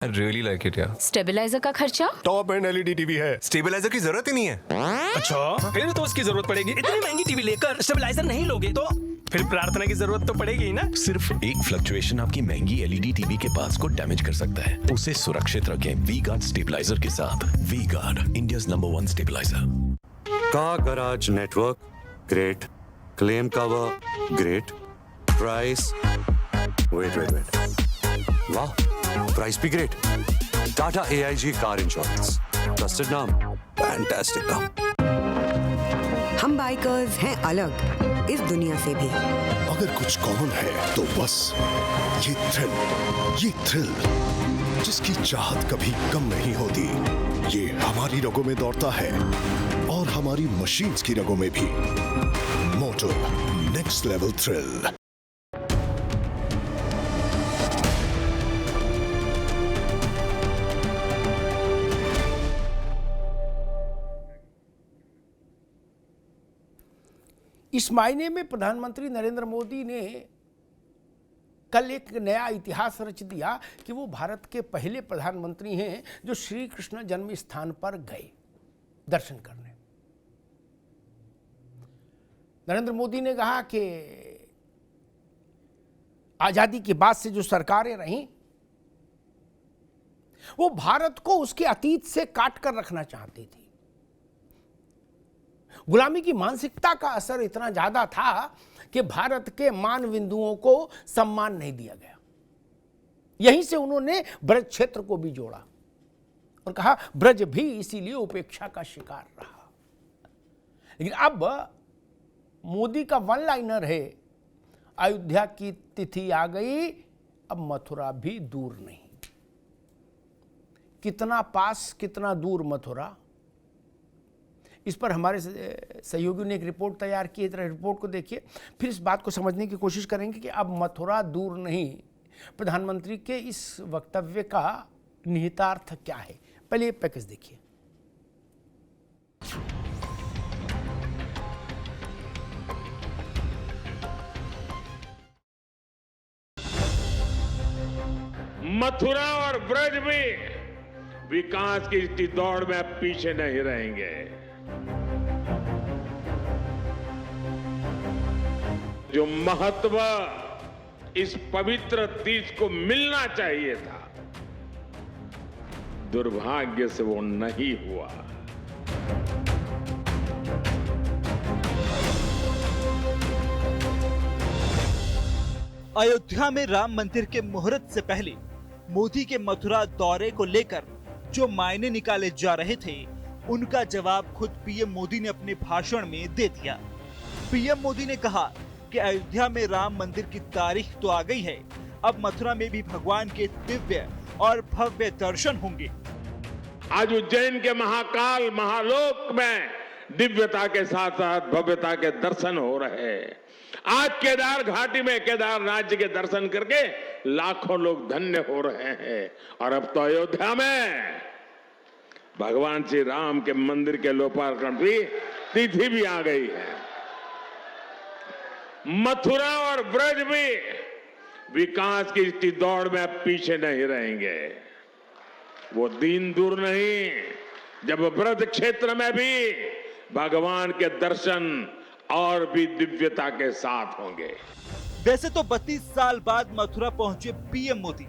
I really like it, yeah. Stabiliser का खर्चा? Top and LED TV है। Stabiliser की जरूरत ही नहीं है। अच्छा, फिर तो उसकी जरूरत पड़ेगी। इतनी महंगी टीवी लेकर स्टेबलाइजर नहीं लोगे तो फिर प्रार्थना की जरूरत तो पड़ेगी ही ना। सिर्फ एक फ्लक्चुएशन आपकी महंगी एलईडी टीवी के पास को डैमेज कर सकता है। उसे सुरक्षित रखें वी गार्ड स्टेबलाइजर के साथ। V Guard, India's number 1 stabiliser. Car garage network great, claim cover great, price wait वाह, प्राइस भी great. Tata AIG car insurance, trusted नाम, फैंटास्टिक नाम। हम बाइकर्स हैं अलग इस दुनिया से भी। अगर कुछ कॉमन है तो बस ये थ्रिल जिसकी चाहत कभी कम नहीं होती। ये हमारी रगों में दौड़ता है और हमारी मशीन्स की रगों में भी। मोटो नेक्स्ट लेवल थ्रिल। इस मायने में प्रधानमंत्री नरेंद्र मोदी ने कल एक नया इतिहास रच दिया कि वो भारत के पहले प्रधानमंत्री हैं जो श्री कृष्ण जन्म स्थान पर गए दर्शन करने। नरेंद्र मोदी ने कहा कि आजादी के बाद से जो सरकारें रहीं वो भारत को उसके अतीत से काट कर रखना चाहती थी। गुलामी की मानसिकता का असर इतना ज्यादा था कि भारत के मानविंदुओं को सम्मान नहीं दिया गया। यहीं से उन्होंने ब्रज क्षेत्र को भी जोड़ा और कहा ब्रज भी इसीलिए उपेक्षा का शिकार रहा। लेकिन अब मोदी का वन लाइनर है, अयोध्या की तिथि आ गई, अब मथुरा भी दूर नहीं। कितना पास कितना दूर मथुरा, इस पर हमारे सहयोगियों ने एक रिपोर्ट तैयार की है। इस रिपोर्ट को देखिए, फिर इस बात को समझने की कोशिश करेंगे कि अब मथुरा दूर नहीं, प्रधानमंत्री के इस वक्तव्य का निहितार्थ क्या है। पहले ये पैकेज देखिए। मथुरा और ब्रज भी विकास की इस दौड़ में अब पीछे नहीं रहेंगे। जो महत्व इस पवित्र तीज को मिलना चाहिए था, दुर्भाग्य से वो नहीं हुआ। अयोध्या में राम मंदिर के मुहूर्त से पहले मोदी के मथुरा दौरे को लेकर जो मायने निकाले जा रहे थे, उनका जवाब खुद पीएम मोदी ने अपने भाषण में दे दिया। पीएम मोदी ने कहा कि अयोध्या में राम मंदिर की तारीख तो आ गई है, अब मथुरा में भी भगवान के दिव्य और भव्य दर्शन होंगे। आज उज्जैन के महाकाल महालोक में दिव्यता के साथ साथ भव्यता के दर्शन हो रहे हैं। आज केदार घाटी में केदारनाथ जी के दर्शन करके लाखों लोग धन्य हो रहे हैं। और अब तो अयोध्या में भगवान श्री राम के मंदिर के लोकार्पण की तिथि भी आ गई है। मथुरा और ब्रज भी विकास की इस दौड़ में अब पीछे नहीं रहेंगे। वो दिन दूर नहीं जब ब्रज क्षेत्र में भी भगवान के दर्शन और भी दिव्यता के साथ होंगे। वैसे तो 32 साल बाद मथुरा पहुंचे पीएम मोदी,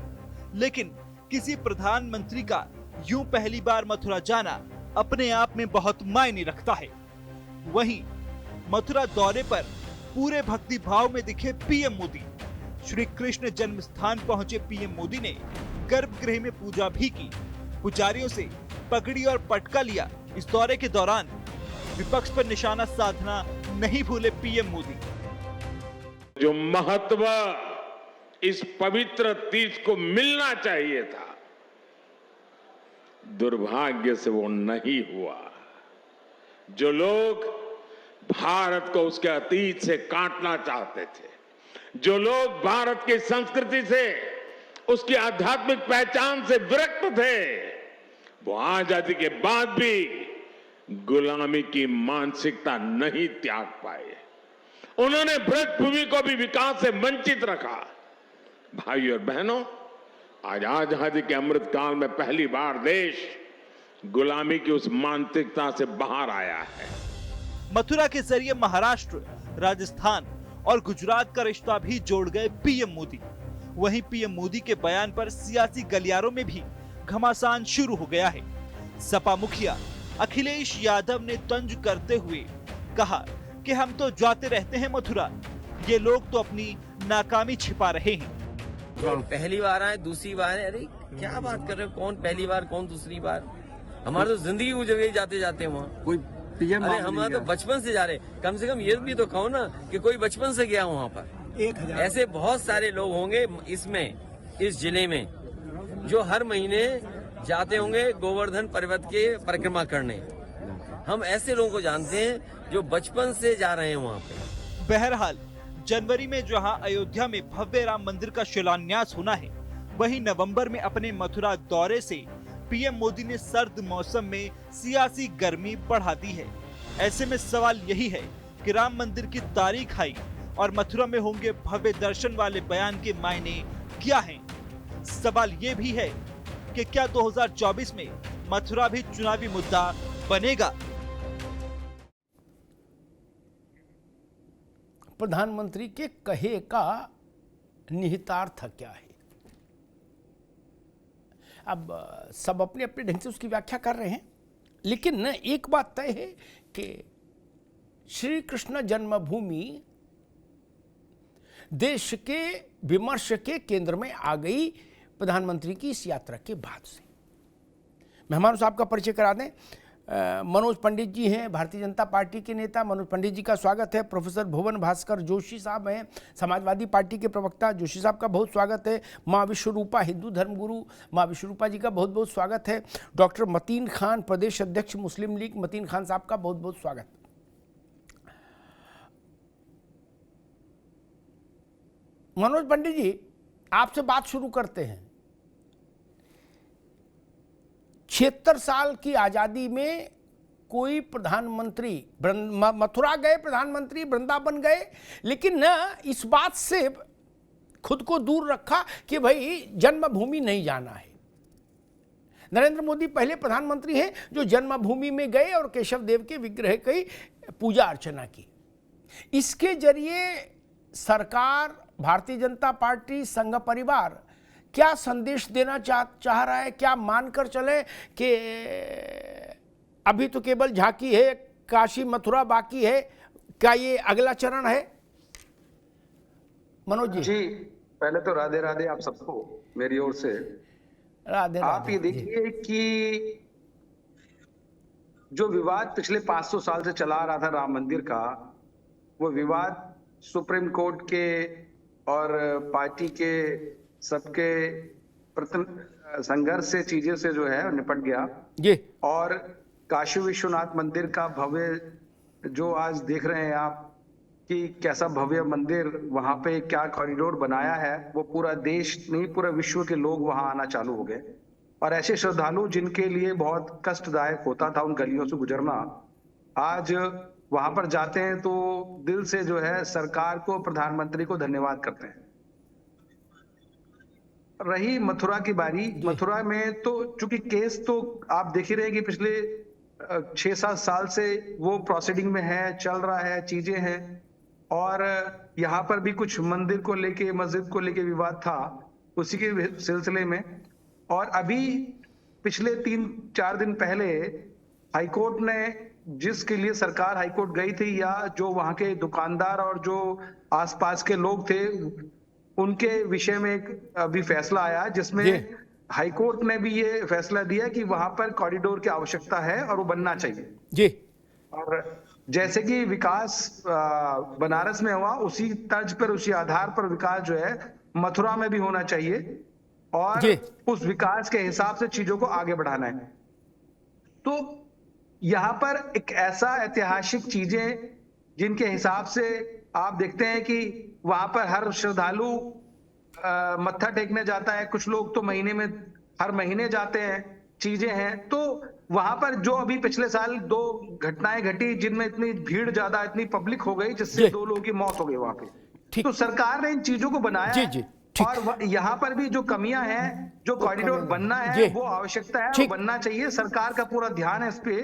लेकिन किसी प्रधानमंत्री का यूं पहली बार मथुरा जाना अपने आप में बहुत मायने रखता है। वहीं मथुरा दौरे पर पूरे भक्ति भाव में दिखे पीएम मोदी। श्री कृष्ण जन्म स्थान पहुंचे पीएम मोदी ने गर्भगृह में पूजा भी की। पुजारियों से पगड़ी और पटका लिया। इस दौरे के दौरान विपक्ष पर निशाना साधना नहीं भूले पीएम मोदी। जो महत्व इस पवित्र तीज को मिलना चाहिए था, दुर्भाग्य से वो नहीं हुआ। जो लोग भारत को उसके अतीत से काटना चाहते थे, जो लोग भारत की संस्कृति से, उसकी आध्यात्मिक पहचान से विरक्त थे, वो आजादी के बाद भी गुलामी की मानसिकता नहीं त्याग पाए। उन्होंने ब्रज भूमि को भी विकास से वंचित रखा। भाइयों और बहनों, आज आजादी के अमृत काल में पहली बार देश गुलामी की उस मानसिकता से बाहर आया है। मथुरा के जरिए महाराष्ट्र, राजस्थान और गुजरात का रिश्ता भी जोड़ गए पीएम मोदी। वहीं पीएम मोदी के बयान पर सियासी गलियारों में भी घमासान शुरू हो गया है। सपा मुखिया अखिलेश यादव ने तंज करते हुए कहा कि हम तो जाते रहते हैं मथुरा, ये लोग तो अपनी नाकामी छिपा रहे हैं। पहली बार आए, दूसरी बार है, अरे क्या बात कर रहे हो, कौन पहली बार कौन दूसरी बार, हमारी तो जिंदगी गुजर गई जाते जाते वहाँ। कोई पीएम, अरे हमारा तो बचपन से जा रहे, कम से कम ये भी तो कहो ना कि कोई बचपन से गया वहाँ पर। ऐसे बहुत सारे लोग होंगे इसमें, इस जिले में, जो हर महीने जाते होंगे गोवर्धन पर्वत के परिक्रमा करने। हम ऐसे लोगों को जानते हैं जो बचपन से जा रहे हैं वहाँ पे। बहरहाल जनवरी में जहां अयोध्या में भव्य राम मंदिर का शिलान्यास होना है, वहीं नवंबर में अपने मथुरा दौरे से पीएम मोदी ने सर्द मौसम में सियासी गर्मी बढ़ा दी है। ऐसे में सवाल यही है कि राम मंदिर की तारीख आई और मथुरा में होंगे भव्य दर्शन वाले बयान के मायने क्या हैं? सवाल ये भी है कि क्या 2024 में मथुरा भी चुनावी मुद्दा बनेगा? प्रधानमंत्री के कहे का निहितार्थ क्या है? अब सब अपने अपने ढंग से उसकी व्याख्या कर रहे हैं, लेकिन एक बात तय है कि श्री कृष्ण जन्मभूमि देश के विमर्श के केंद्र में आ गई प्रधानमंत्री की इस यात्रा के बाद से। मेहमानों साहब का परिचय करा दें। मनोज पंडित जी हैं, भारतीय जनता पार्टी के नेता। मनोज पंडित जी का स्वागत है। प्रोफेसर भुवन भास्कर जोशी साहब हैं, समाजवादी पार्टी के प्रवक्ता। जोशी साहब का बहुत स्वागत है। माँ विश्वरूपा, हिंदू धर्मगुरु, माँ विश्वरूपा जी का बहुत बहुत स्वागत है। डॉक्टर मतीन खान, प्रदेश अध्यक्ष मुस्लिम लीग, मतीन खान साहब का बहुत बहुत स्वागत। मनोज पंडित जी, आपसे बात शुरू करते हैं। 76 साल की आजादी में कोई प्रधानमंत्री, मथुरा गए प्रधानमंत्री, वृंदावन गए, लेकिन न इस बात से खुद को दूर रखा कि भाई जन्मभूमि नहीं जाना है। नरेंद्र मोदी पहले प्रधानमंत्री हैं जो जन्मभूमि में गए और केशव देव के विग्रह की पूजा अर्चना की। इसके जरिए सरकार, भारतीय जनता पार्टी, संघ परिवार क्या संदेश देना चाह रहा है? क्या मानकर चले कि अभी तो केवल झांकी है, काशी मथुरा बाकी है? क्या ये अगला चरण है? मनोज जी। पहले तो राधे राधे आप सबको मेरी ओर से। राधे। आप ये देखिए कि जो विवाद पिछले 500 साल से चला आ रहा था राम मंदिर का, वो विवाद सुप्रीम कोर्ट के और पार्टी के सबके संघर्ष से, चीजें से जो है निपट गया। जी। और काशी विश्वनाथ मंदिर का भव्य जो आज देख रहे हैं आप कि कैसा भव्य मंदिर, वहां पे क्या कॉरिडोर बनाया है, वो पूरा देश नहीं पूरा विश्व के लोग वहां आना चालू हो गए। और ऐसे श्रद्धालु जिनके लिए बहुत कष्टदायक होता था उन गलियों से गुजरना, आज वहां पर जाते हैं तो दिल से जो है सरकार को, प्रधानमंत्री को धन्यवाद करते हैं। रही मथुरा की बारी, मथुरा में तो चूंकि केस तो आप देख ही रहे कि पिछले 6-7 साल से वो प्रोसीडिंग में है, चल रहा है, चीजें हैं। और यहाँ पर भी कुछ मंदिर को लेके, मस्जिद को लेके विवाद था, उसी के सिलसिले में। और अभी पिछले 3-4 दिन पहले हाईकोर्ट ने, जिसके लिए सरकार हाईकोर्ट गई थी, या जो वहां के दुकानदार और जो आसपास के लोग थे उनके विषय में एक अभी फैसला आया, जिसमें हाईकोर्ट ने भी ये फैसला दिया कि वहां पर कॉरिडोर की आवश्यकता है और वो बनना चाहिए। जी। और जैसे कि विकास बनारस में हुआ, उसी तर्ज पर, उसी आधार पर विकास जो है मथुरा में भी होना चाहिए और उस विकास के हिसाब से चीजों को आगे बढ़ाना है। तो यहाँ पर एक ऐसा ऐतिहासिक चीजें जिनके हिसाब से आप देखते हैं कि वहां पर हर श्रद्धालु मत्था टेकने जाता है, कुछ लोग तो महीने में, हर महीने जाते हैं, चीजें हैं। तो वहां पर जो अभी पिछले साल 2 घटनाएं घटी जिनमें इतनी भीड़ ज्यादा, इतनी पब्लिक हो गई, जिससे 2 लोगों की मौत हो गई वहां पे। तो सरकार ने इन चीजों को बनाया। जी जी, और यहाँ पर भी जो कमियां हैं, जो कॉरिडोर बनना है, वो आवश्यकता है, वो बनना चाहिए। सरकार का पूरा ध्यान है इस पे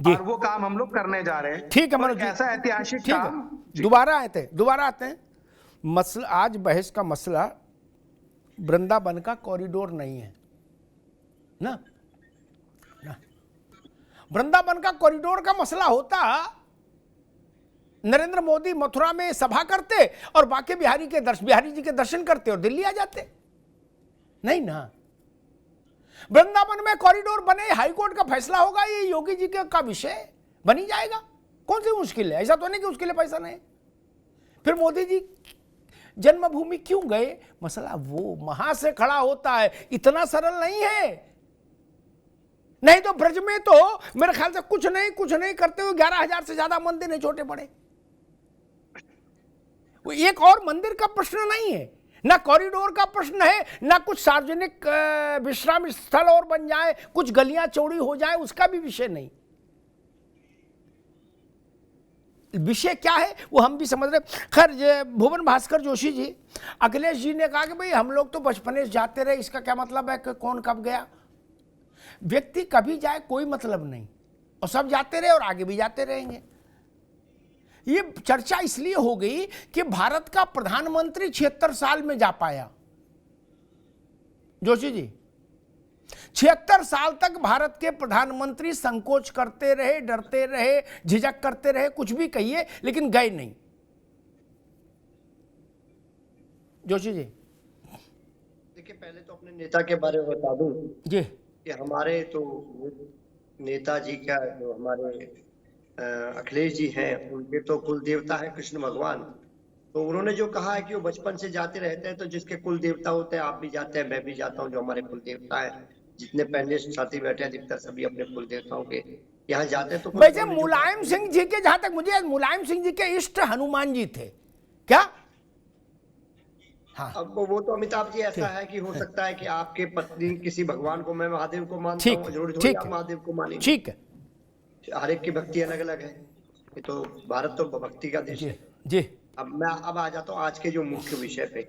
और वो काम हम लोग करने जा रहे हैं। ठीक है मनोज जी, ऐसा ऐतिहासिक काम। दोबारा आते हैं मसला। आज बहस का मसला वृंदावन का कॉरिडोर नहीं है ना, वृंदावन का कॉरिडोर का मसला होता नरेंद्र मोदी मथुरा में सभा करते और बांके बिहारी जी के दर्शन करते और दिल्ली आ जाते। नहीं ना, वृंदावन में कॉरिडोर बने, हाईकोर्ट का फैसला होगा, ये योगी जी का विषय बनी जाएगा। कौन सी मुश्किल है? ऐसा तो नहीं कि उसके लिए पैसा नहीं। फिर मोदी जी जन्मभूमि क्यों गए? मसला वो वहां से खड़ा होता है, इतना सरल नहीं है। नहीं तो ब्रज में तो मेरे ख्याल से कुछ नहीं करते हुए 11,000 से ज्यादा मंदिर है, छोटे बड़े। वो एक और मंदिर का प्रश्न नहीं है, ना कॉरिडोर का प्रश्न है, ना कुछ सार्वजनिक विश्राम स्थल और बन जाए, कुछ गलियां चौड़ी हो जाए, उसका भी विषय नहीं। विषय क्या है वो हम भी समझ रहे। खैर, भुवन भास्कर जोशी जी, अखिलेश जी ने कहा कि भाई हम लोग तो बचपने से जाते रहे, इसका क्या मतलब है कि कौन कब गया? व्यक्ति कभी जाए कोई मतलब नहीं, और सब जाते रहे और आगे भी जाते रहेंगे। ये चर्चा इसलिए हो गई कि भारत का प्रधानमंत्री 76 साल में जा पाया। जोशी जी, 76 साल तक भारत के प्रधानमंत्री संकोच करते रहे, डरते रहे, झिझक करते रहे, कुछ भी कहिए, लेकिन गए नहीं। जोशी जी, देखिए, पहले तो अपने नेता के बारे में बता दूं जी कि हमारे तो नेताजी का जो हमारे अखिलेश जी हैं, उनके तो कुल देवता है कृष्ण भगवान। तो उन्होंने जो कहा है कि वो बचपन से जाते रहते हैं, तो जिसके कुल देवता होते हैं, आप भी जाते हैं, मैं भी जाता हूँ, जो हमारे कुल देवता है, जितने पहले साथी बैठे हैं अधिकतर सभी अपने कुल देवताओं के यहाँ जाते हैं। तो वैसे मुलायम सिंह जी के, जहां तक मुझे, मुलायम सिंह जी के इष्ट हनुमान जी थे क्या? हाँ। अब वो तो अमिताभ जी ऐसा है कि हो सकता है कि आपके पत्नी किसी भगवान को, मैं महादेव को मानता हूँ, जरूरी थोड़ी आप महादेव को मानेंगे। ठीक है, हर एक की भक्ति अलग अलग है। ये तो भारत तो भक्ति का देश है जी। अब मैं आ जाता हूँ आज के जो मुख्य विषय पे।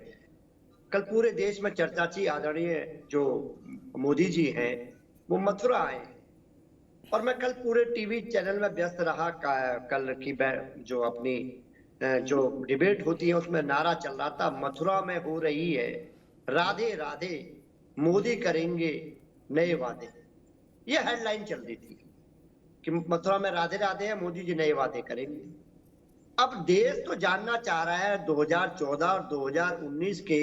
कल पूरे देश में चर्चा थी, आदरणीय जो मोदी जी हैं वो मथुरा आए, और मैं कल पूरे टीवी चैनल में व्यस्त रहा। कल की जो अपनी जो डिबेट होती है उसमें नारा चल रहा था, मथुरा में हो रही है राधे राधे, मोदी करेंगे नए वादे। ये हेडलाइन चल रही थी कि मथुरा में राधे राधे है, मोदी जी नए वादे करेंगे। अब देश तो जानना चाह रहा है 2014 और 2019 के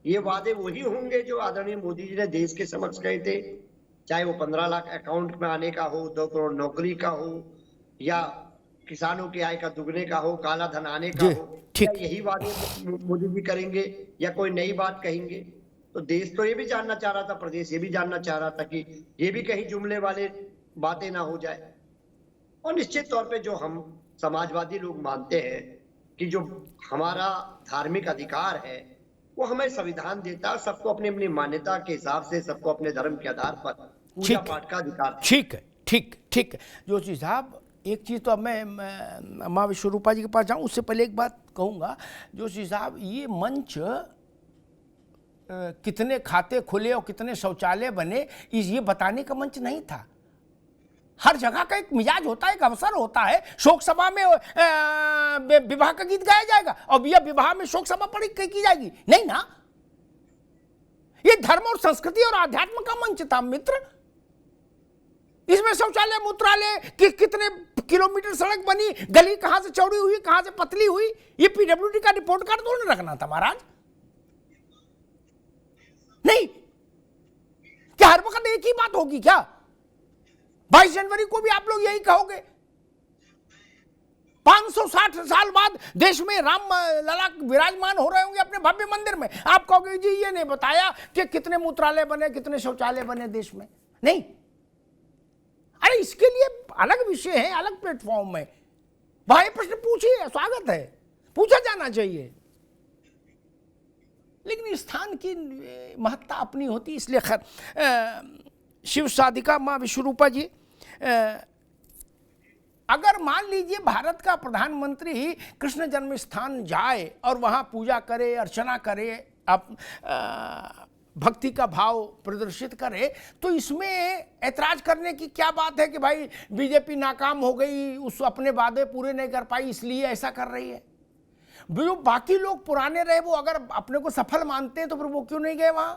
ये वादे वही होंगे जो आदरणीय मोदी जी ने देश के समक्ष कहे थे, चाहे वो 15 लाख अकाउंट में आने का हो, 2 करोड़ नौकरी का हो, या किसानों की आय का दुगने का हो, काला धन आने का हो। क्या यही वादे मोदी जी करेंगे या कोई नई बात कहेंगे? तो देश तो ये भी जानना चाह रहा था, प्रदेश ये भी जानना चाह रहा था कि ये भी कहीं जुमले वाले बातें ना हो जाए। और निश्चित तौर पे जो हम समाजवादी लोग मानते हैं कि जो हमारा धार्मिक अधिकार है वो हमें संविधान देता है, सबको अपनी अपनी मान्यता के हिसाब से, सबको अपने धर्म के आधार पर पूजा पाठ का अधिकार। ठीक है, ठीक है जोशी साहब, एक चीज़ तो अब मैं माँ विश्वरूपा जी के पास जाऊँ, उससे पहले एक बात कहूँगा। जोशी साहब, ये मंच कितने खाते खुले और कितने शौचालय बने, ये बताने का मंच नहीं था। हर जगह का एक मिजाज होता है, एक अवसर होता है। शोक सभा में विवाह का गीत गाया जाएगा और यह विवाह में शोक सभा पढ़ी की जाएगी? नहीं ना, ये धर्म और संस्कृति और आध्यात्म का मंच था मित्र। इसमें शौचालय मूत्रालय कितने किलोमीटर सड़क बनी, गली कहां से चौड़ी हुई, कहां से पतली हुई, ये पीडब्ल्यूडी का रिपोर्ट कार्ड थोड़ा रखना था महाराज। नहीं, क्या हर वक्त एक ही बात होगी क्या? 22 जनवरी को भी आप लोग यही कहोगे? 560 साल बाद देश में राम लला विराजमान हो रहे होंगे अपने भव्य मंदिर में, आप कहोगे जी ये नहीं बताया कि कितने मूत्रालय बने, कितने शौचालय बने देश में? नहीं, अरे इसके लिए अलग विषय है, अलग प्लेटफॉर्म में भाई प्रश्न पूछिए, स्वागत है, पूछा जाना चाहिए। लेकिन स्थान की महत्ता अपनी होती, इसलिए खैर। शिव साधिका माँ विश्वरूपा जी, अगर मान लीजिए भारत का प्रधानमंत्री कृष्ण जन्म स्थान जाए और वहां पूजा करे, अर्चना करे, आप भक्ति का भाव प्रदर्शित करे, तो इसमें ऐतराज करने की क्या बात है कि भाई बीजेपी नाकाम हो गई, उस अपने वादे पूरे नहीं कर पाई इसलिए ऐसा कर रही है। जो बाकी लोग पुराने रहे वो अगर अपने को सफल मानते हैं तो फिर वो क्यों नहीं गए वहां?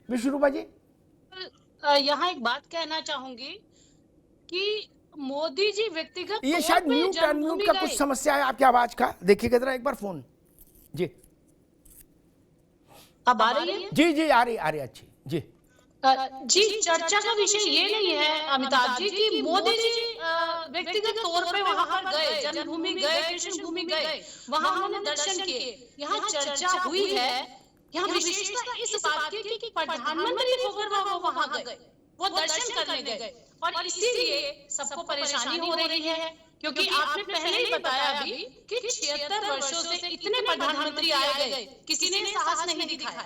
विश्वरूपा जी, यहाँ एक बात कहना चाहूंगी कि मोदी जी व्यक्तिगत ये शायद म्यूट अनम्यूट का कुछ समस्या है आपकी आवाज का, देखिएगा जरा एक बार फोन। जी अब आ रही है? जी जी आ रही अच्छी जी। जी, चर्चा का विषय ये नहीं है अमिताभ जी कि मोदी जी व्यक्तिगत तौर पे वहां पर गए, जन्मभूमि गए, कृष्ण भूमि गए, वहां उन्होंने दर्शन किए। यहाँ चर्चा हुई है, यहाँ विशेषता इस बात की कि प्रधानमंत्री होकर वो वहां गए, वो दर्शन करने गए, और इसीलिए सबको परेशानी हो रही है। क्योंकि आपने पहले ही बताया अभी कि 76 वर्षों से इतने प्रधानमंत्री आए गए, किसी ने साहस नहीं दिखाया।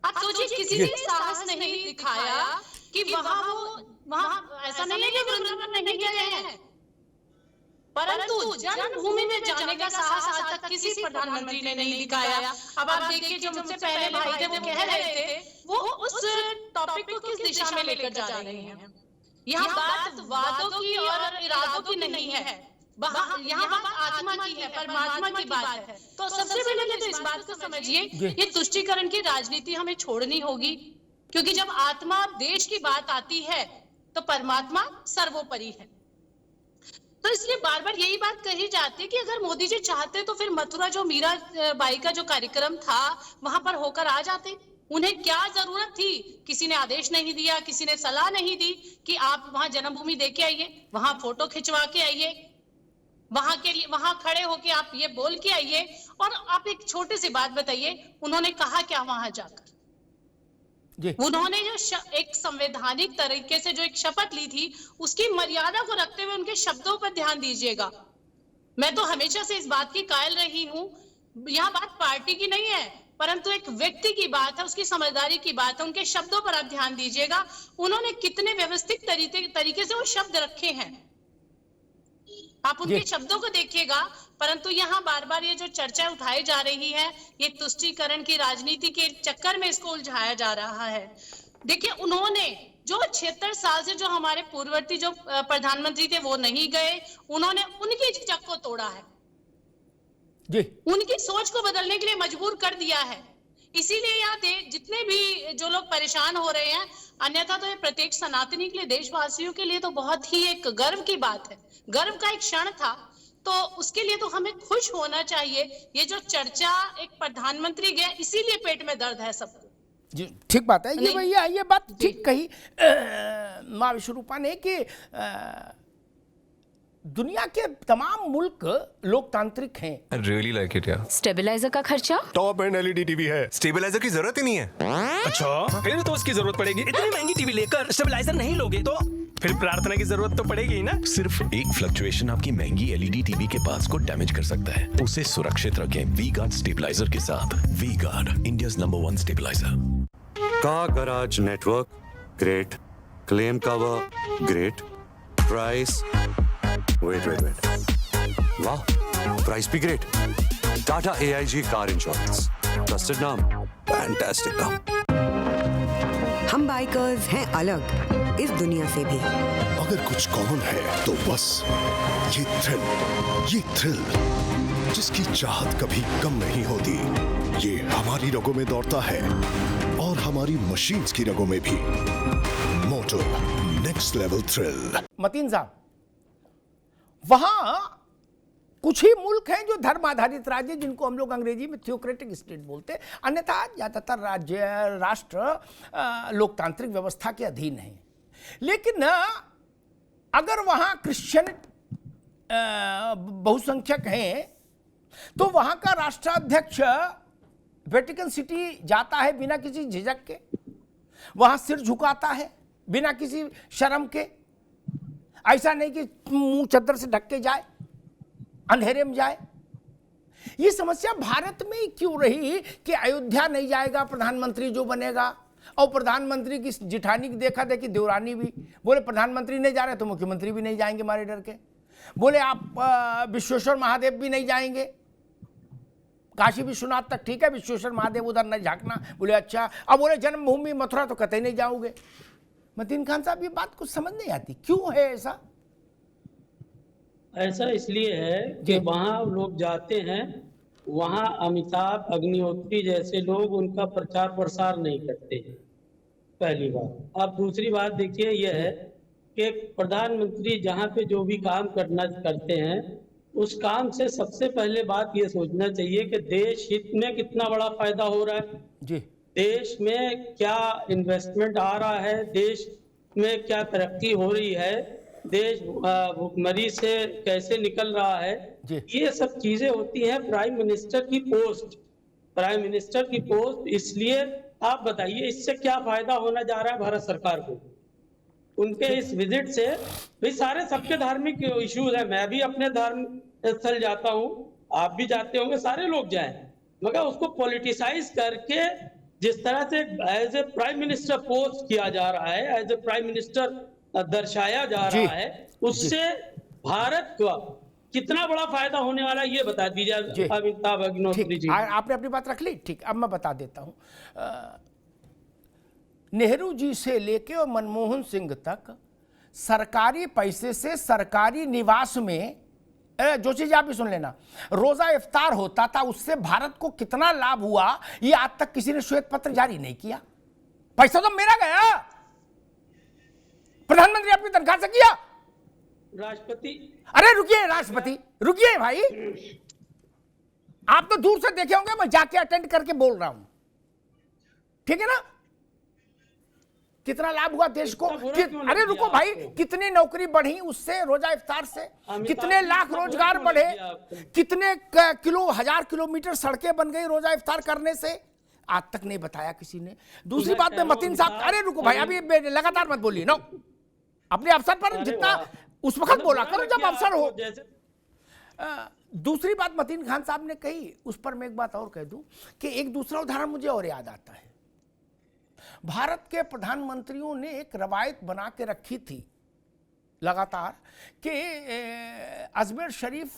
आप सोचिए, किसी ने साहस नहीं दिखाया कि वहां ऐसा नहीं है कि वृंदावन नहीं गए हैं, परंतु जन्मभूमि में जाने का साहस आज तक किसी प्रधानमंत्री ने नहीं दिखाया। अब आप देखिए, जो मुझसे पहले भाई थे वो कह रहे थे, वो उस टॉपिक को किस दिशा में लेकर जा रहे हैं। यहाँ बात वादों की और इरादों की नहीं है, यहाँ बात आत्मा की है, परमात्मा की बात है। तो सबसे पहले तो इस बात को समझिए, ये तुष्टीकरण की राजनीति हमें छोड़नी होगी, क्योंकि जब आत्मा देश की बात आती है तो परमात्मा सर्वोपरि है। तो इसलिए बार बार यही बात कही जाती है कि अगर मोदी जी चाहते तो फिर मथुरा जो मीरा बाई का जो कार्यक्रम था वहां पर होकर आ जाते। उन्हें क्या जरूरत थी? किसी ने आदेश नहीं दिया, किसी ने सलाह नहीं दी कि आप वहां जन्मभूमि देके आइए, वहां फोटो खिंचवा के आइए, वहां के लिए वहां खड़े होके आप ये बोल के आइए। और आप एक छोटी सी बात बताइए, उन्होंने कहा क्या वहां जाकर? उन्होंने जो एक संवैधानिक तरीके से जो एक शपथ ली थी, उसकी मर्यादा को रखते हुए उनके शब्दों पर ध्यान दीजिएगा। मैं तो हमेशा से इस बात की कायल रही हूं, यह बात पार्टी की नहीं है, परंतु एक व्यक्ति की बात है, उसकी समझदारी की बात है। उनके शब्दों पर आप ध्यान दीजिएगा, उन्होंने कितने व्यवस्थित तरीके से वो शब्द रखे हैं, आप उनके शब्दों को देखिएगा। परंतु यहाँ बार बार ये जो चर्चा उठाई जा रही है, ये तुष्टीकरण की राजनीति के चक्कर में इसको उलझाया जा रहा है। देखिए, उन्होंने जो 76 साल से जो हमारे पूर्ववर्ती जो प्रधानमंत्री थे वो नहीं गए, उन्होंने उनकी झिझक को तोड़ा है जी, उनकी सोच को बदलने के लिए मजबूर कर दिया है। इसीलिए यहाँ जितने भी जो लोग परेशान हो रहे हैं, अन्यथा तो ये प्रत्येक सनातनी के लिए, देशवासियों के लिए तो बहुत ही एक गर्व की बात है, गर्व का एक क्षण था। तो उसके लिए तो हमें खुश होना चाहिए। ये जो चर्चा एक प्रधानमंत्री गया, इसीलिए पेट में दर्द है सबको। जी, ठीक बात है ये भैया, ये बात ठीक कही माँ विश्वरूपा ने कि दुनिया के तमाम मुल्क लोकतांत्रिक हैं। I really like it यार। स्टेबलाइजर का खर्चा? टॉप एंड एलईडी टीवी है, स्टेबलाइजर की जरूरत ही नहीं है। अच्छा, फिर तो उसकी जरूरत पड़ेगी। इतनी महंगी टीवी लेकर स्टेबलाइजर नहीं लोगे तो फिर प्रार्थना की जरूरत तो पड़ेगी ही ना। सिर्फ एक फ्लक्चुएशन आपकी महंगी एलईडी टीवी के पार्ट्स को डैमेज कर सकता है। उसे सुरक्षित रखें वी गार्ड स्टेबलाइजर के साथ। V Guard, India's number 1 stabiliser. Car garage network great, claim cover great, price wait वाह, प्राइस भी great. Tata AIG car insurance, trusted नाम, फैंटास्टिक नाम। हम बाइकर्स हैं अलग इस दुनिया से भी। अगर कुछ कॉमन है तो बस ये थ्रिल जिसकी चाहत कभी कम नहीं होती, ये हमारी रगों में दौड़ता है और हमारी मशीन्स की रगों में भी। मोटो नेक्स्ट लेवल थ्रिल। मतीन साहब, वहां कुछ ही मुल्क हैं जो धर्म आधारित राज्य, जिनको हम लोग अंग्रेजी में थियोक्रेटिक स्टेट बोलते हैं, अन्यथा ज्यादातर राष्ट्र लोकतांत्रिक व्यवस्था के अधीन हैं। लेकिन अगर वहां क्रिश्चियन बहुसंख्यक हैं तो वहां का राष्ट्राध्यक्ष वेटिकन सिटी जाता है बिना किसी झिझक के, वहां सिर झुकाता है बिना किसी शर्म के। ऐसा नहीं कि मुंह चद्दर से ढक के जाए, अंधेरे में जाए। ये समस्या भारत में क्यों रही कि अयोध्या नहीं जाएगा प्रधानमंत्री जो बनेगा, और प्रधानमंत्री की जिठानी की देखा देखी देवरानी भी बोले प्रधानमंत्री नहीं जा रहे तो मुख्यमंत्री भी नहीं जाएंगे हमारे डर के, बोले आप विश्वेश्वर महादेव भी नहीं जाएंगे। काशी विश्वनाथ तक ठीक है, विश्वेश्वर महादेव उधर न झांकना। बोले अच्छा। अब बोले जन्मभूमि मथुरा तो कतई नहीं जाओगे। मतीन खान साहब, ये बात कुछ समझ नहीं आती, क्यों है ऐसा? ऐसा इसलिए है कि वहाँ लोग जाते हैं, वहाँ अमिताभ अग्निहोत्री जैसे लोग उनका प्रचार प्रसार नहीं करते हैं, पहली बात। अब दूसरी बात देखिए यह है कि प्रधानमंत्री जहाँ पे जो भी काम करते हैं, उस काम से सबसे पहले बात ये सोचना चाहिए कि देश हित में कितना बड़ा फायदा हो रहा है जी, देश में क्या इन्वेस्टमेंट आ रहा है, देश में क्या तरक्की हो रही है, देश भुखमरी से कैसे निकल रहा है। ये सब चीजें होती हैं प्राइम मिनिस्टर की पोस्ट। प्राइम मिनिस्टर की पोस्ट इसलिए, आप बताइए इससे क्या फायदा होना जा रहा है भारत सरकार को? उनके इस विजिट से भी सारे सबके धार्मिक इश्यूज है। मैं भी अपने धर्म स्थल जाता हूँ, आप भी जाते होंगे, सारे लोग जाएं, मगर उसको पॉलिटिसाइज करके जिस तरह से as a prime minister post किया जा रहा है, एज ए प्राइम मिनिस्टर दर्शाया जा रहा है, उससे भारत को कितना बड़ा फायदा होने वाला है ये बता दीजिए अमिताभ अग्निहोत्री जी। आपने अपनी बात रख ली, ठीक। अब मैं बता देता हूँ। नेहरू जी से लेके और मनमोहन सिंह तक सरकारी पैसे से सरकारी निवास में, जो चीज आप भी सुन लेना, रोजा इफ्तार होता था, उससे भारत को कितना लाभ हुआ ये आज तक किसी ने श्वेत पत्र जारी नहीं किया। पैसा तो मेरा गया, प्रधानमंत्री अपनी तनख्वाह से किया। राष्ट्रपति, अरे रुकिए राष्ट्रपति, रुकिए भाई, आप तो दूर से देखे होंगे, मैं जाके अटेंड करके बोल रहा हूं, ठीक है ना? कितना लाभ हुआ देश को? अरे रुको भाई, कितनी नौकरी बढ़ी उससे, रोजा इफ्तार से कितने लाख रोजगार बढ़े, कितने किलो, 1000 किलोमीटर सड़कें बन गई रोजा इफ्तार करने से, आज तक नहीं बताया किसी ने। दूसरी बात में मतीन साहब, अरे रुको भाई, अभी लगातार मत बोलिए, नो, अपने अवसर पर जितना उस वक्त बोला करो जब अवसर हो। दूसरी बात मतीन खान साहब ने कही, उस पर मैं एक बात और कह दूं कि एक दूसरा उदाहरण मुझे और याद आता है। भारत के प्रधानमंत्रियों ने एक रवायत बना के रखी थी लगातार कि अजमेर शरीफ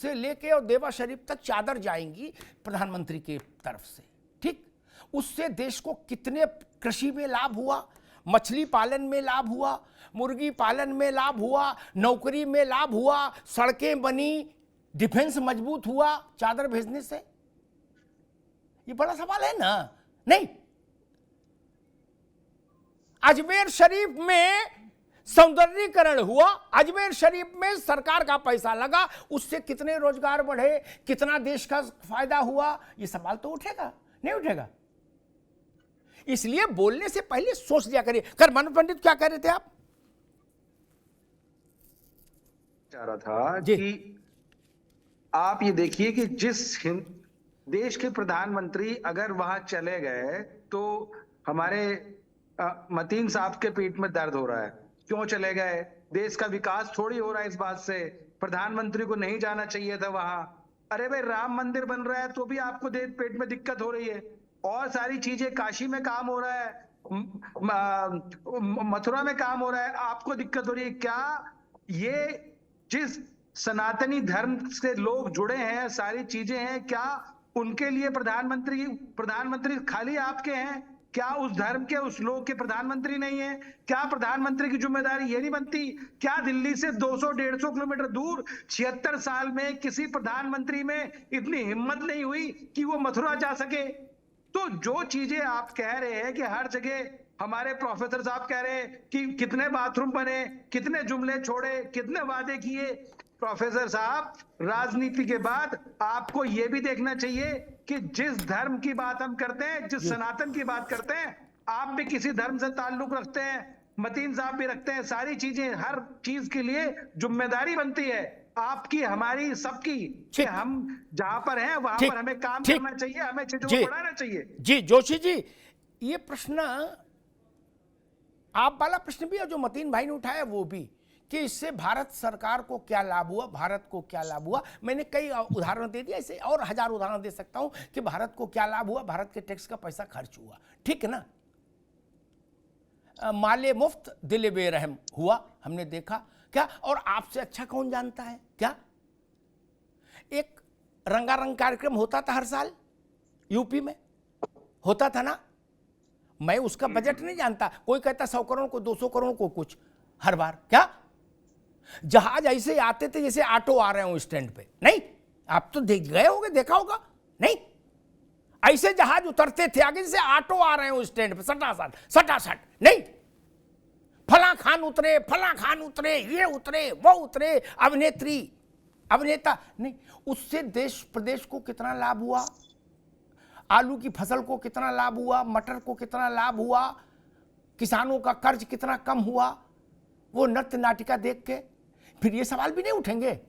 से लेके और देवा शरीफ तक चादर जाएंगी प्रधानमंत्री की तरफ से, ठीक? उससे देश को कितने कृषि में लाभ हुआ, मछली पालन में लाभ हुआ, मुर्गी पालन में लाभ हुआ, नौकरी में लाभ हुआ, सड़कें बनी, डिफेंस मजबूत हुआ चादर भेजने से। ये बड़ा सवाल है ना? नहीं, अजमेर शरीफ में सौंदर्यीकरण हुआ, अजमेर शरीफ में सरकार का पैसा लगा, उससे कितने रोजगार बढ़े, कितना देश का फायदा हुआ, ये सवाल तो उठेगा, नहीं उठेगा? इसलिए बोलने से पहले सोच लिया करिए। कर मन पंडित, क्या कह रहे थे आप? चाह रहा था कि आप ये देखिए कि जिस देश के प्रधानमंत्री अगर वहां चले गए तो हमारे मतीन साहब के पेट में दर्द हो रहा है। क्यों चले गए? देश का विकास थोड़ी हो रहा है इस बात से, प्रधानमंत्री को नहीं जाना चाहिए था वहां। अरे भाई, राम मंदिर बन रहा है तो भी आपको पेट में दिक्कत हो रही है, और सारी चीजें, काशी में काम हो रहा है, मथुरा में काम हो रहा है, आपको दिक्कत हो रही है क्या? ये जिस सनातनी धर्म से लोग जुड़े हैं, सारी चीजें हैं, क्या उनके लिए प्रधानमंत्री खाली आपके हैं? क्या उस धर्म के, उस लोग के प्रधानमंत्री नहीं है? क्या प्रधानमंत्री की जिम्मेदारी ये नहीं बनती? क्या दिल्ली से 200-150 किलोमीटर दूर 76 साल में किसी प्रधानमंत्री में इतनी हिम्मत नहीं हुई कि वो मथुरा जा सके? तो जो चीजें आप कह रहे हैं कि हर जगह, हमारे प्रोफेसर साहब कह रहे हैं कि कितने बाथरूम बने, कितने जुमले छोड़े, कितने वादे किए। प्रोफेसर साहब, राजनीति के बाद आपको यह भी देखना चाहिए कि जिस धर्म की बात हम करते हैं, जिस सनातन की बात करते हैं, आप भी किसी धर्म से ताल्लुक रखते हैं, मतीन साहब भी रखते हैं। सारी चीजें, हर चीज के लिए जिम्मेदारी बनती है आपकी, हमारी, सबकी, कि हम जहां पर हैं वहां पर हमें काम करना चाहिए, हमें चीजों को बढ़ाना चाहिए। जी जोशी जी, ये प्रश्न आप वाला प्रश्न भी है जो मतीन भाई ने उठाया, वो भी, कि इससे भारत सरकार को क्या लाभ हुआ, भारत को क्या लाभ हुआ। मैंने कई उदाहरण दे दिए, ऐसे और 1000 उदाहरण दे सकता हूं कि भारत को क्या लाभ हुआ, भारत के टैक्स का पैसा खर्च हुआ, ठीक है ना? माले मुफ्त दिल बेरहम हुआ, हमने देखा क्या? और आपसे अच्छा कौन जानता है क्या? एक रंगारंग कार्यक्रम होता था हर साल यूपी में, होता था ना। मैं उसका बजट नहीं जानता, कोई कहता 100 करोड़ को 200 करोड़ को कुछ हर बार। क्या जहाज ऐसे आते थे जैसे ऑटो आ रहे हो स्टैंड पे? नहीं, आप तो देख गए होगे, देखा होगा। नहीं, ऐसे जहाज उतरते थे आगे जैसे ऑटो आ रहे हो स्टैंड पे, सटासट सटासट। नहीं, फला खान उतरे, फला खान उतरे, ये उतरे, वो उतरे, अभिनेत्री अभिनेता। नहीं, उससे देश प्रदेश को कितना लाभ हुआ, आलू की फसल को कितना लाभ हुआ, मटर को कितना लाभ हुआ, किसानों का कर्ज कितना कम हुआ, वो नृत्य नाटिका देख के। फिर ये सवाल भी नहीं उठेंगे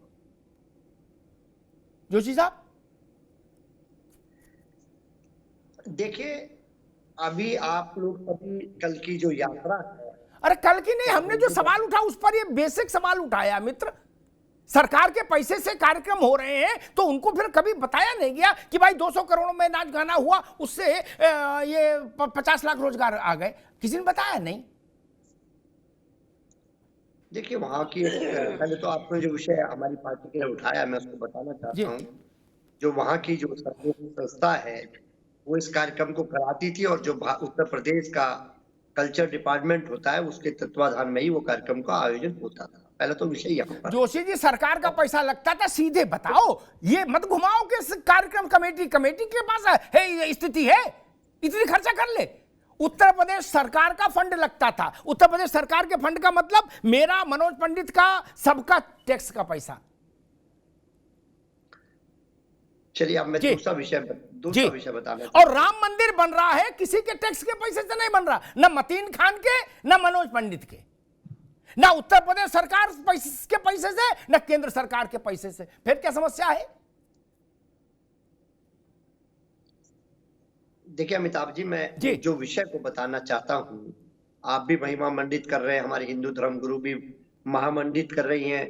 जोशी साहब? देखिए, अभी आप लोग अभी कल की जो यात्रा है, अरे कल की नहीं, हमने जो सवाल उठा उस पर ये बेसिक सवाल उठाया मित्र। सरकार के पैसे से कार्यक्रम हो रहे हैं तो उनको फिर कभी बताया नहीं गया कि भाई 200 करोड़ में नाच गाना हुआ, उससे ये 50 लाख रोजगार आ गए? किसी ने बताया नहीं। देखिए वहां की पहले तो आपने जो विषय हमारी पार्टी के लिए उठाया, मैं उसको बताना चाहता हूँ। जो वहां की जो सरकारी संस्था है वो इस कार्यक्रम को कराती थी, और जो उत्तर प्रदेश का कल्चर डिपार्टमेंट होता है उसके तत्वाधान में ही वो कार्यक्रम का आयोजन होता था। पहले तो विषय यहाँ पर जोशी जी, सरकार का पैसा लगता था, सीधे बताओ, ये मत घुमाओ कि कार्यक्रम कमेटी के पास है ये स्थिति है, इतनी खर्चा कर ले। उत्तर प्रदेश सरकार का फंड लगता था। उत्तर प्रदेश सरकार के फंड का मतलब मेरा, मनोज पंडित का, सबका टैक्स का पैसा। चलिए अब मैं दूसरा विषय बताना। और राम मंदिर बन रहा है किसी के टैक्स के पैसे से नहीं बन रहा, न मतीन खान के, न मनोज पंडित के, ना उत्तर प्रदेश सरकार के पैसे से, न केंद्र सरकार के पैसे से। फिर क्या समस्या है? देखिए अमिताभ जी, मैं जो विषय को बताना चाहता हूँ, आप भी महिमा मंडित कर रहे हैं, हमारे हिंदू धर्म गुरु भी महामंडित कर रही हैं,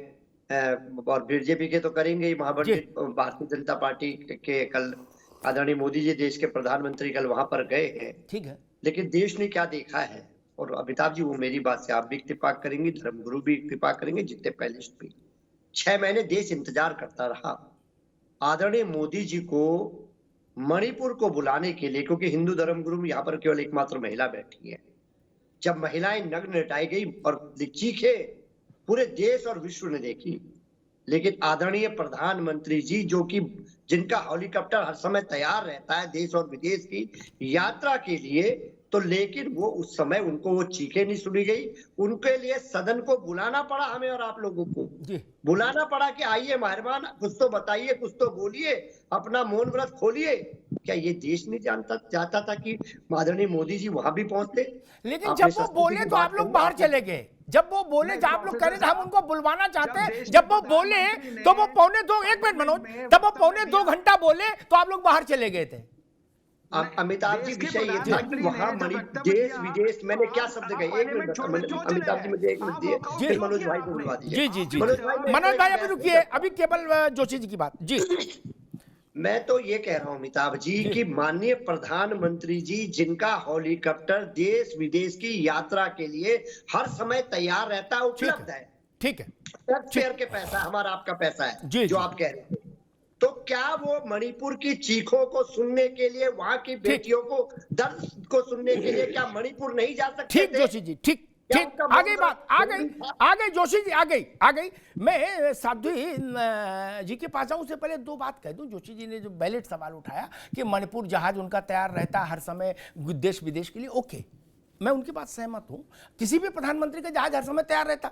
और बीजेपी के तो करेंगे ही महामंडित। भारतीय जनता पार्टी के कल आदरणीय मोदी जी, देश के प्रधानमंत्री, कल वहां पर गए हैं। ठीक है, लेकिन देश ने क्या देखा है, और अमिताभ जी वो मेरी बात से आप भी इत्तेफाक करेंगे, धर्मगुरु भी इत्तेफाक करेंगे, जितने पैनलिस्ट भी। 6 महीने देश इंतजार करता रहा आदरणीय मोदी जी को मणिपुर को बुलाने के लिए, क्योंकि हिंदू धर्मगुरु में यहाँ पर केवल एकमात्र महिला बैठी है। जब महिलाएं नग्न हटाई गई और चीखे पूरे देश और विश्व ने देखी, लेकिन आदरणीय प्रधानमंत्री जी, जो कि जिनका हेलीकॉप्टर हर समय तैयार रहता है देश और विदेश की यात्रा के लिए, तो लेकिन वो उस समय उनको वो चीखें नहीं सुनी गई। उनके लिए सदन को बुलाना पड़ा, हमें और आप लोगों को बुलाना पड़ा कि आइए मेहरबान, कुछ तो बताइए, कुछ तो बोलिए, अपना मौन व्रत खोलिए। क्या ये देश नहीं चाहता था कि आदरणीय मोदी जी वहां भी पहुंचते? लेकिन जब वो बोले तो आप लोग बाहर चले गए। जब वो बोले, जब आप लोग कह रहे थे हम उनको बुलवाना चाहते हैं, जब वो बोले तो वो पौने 2, एक मिनट मनोज, तब वो पौने 2 घंटा बोले तो आप लोग बाहर चले गए थे। अमिताभ जी, विषय ये था कि वहाँ देश विदेश, मैंने क्या शब्द कहे, एक मिनट अमिताभ जी, मुझे 1 मिनट दिए, फिर मनोज भाई को बुलवा दीजिए। जी, मनोज भाई अभी रुकिए, अभी केवल जोशी जी की बात। जी, मैं तो ये कह रहा हूँ अमिताभ जी कि माननीय प्रधानमंत्री जी, जिनका हेलीकॉप्टर देश विदेश की यात्रा के लिए हर समय तैयार रहता है, उपलब्ध है। ठीक है, टैक्सपेयर के पैसा, हमारा आपका पैसा है जो आप कह रहे थे। तो क्या वो मणिपुर की चीखों को सुनने के लिए, वहां की बेटियों को दर्द को सुनने के लिए क्या मणिपुर नहीं जा सकते? ठीक जोशी जी, ठीक, आ गई बात, आ गई जोशी जी, आ गई। मैं साध्वी जी के पास जाऊं, उससे पहले 2 बात कह दूं। जोशी जी ने जो बैलेट सवाल उठाया कि मणिपुर जहाज उनका तैयार रहता है हर समय देश विदेश के लिए, ओके, मैं उनकी बात सहमत हूं। किसी भी प्रधानमंत्री का जहाज हर समय तैयार रहता।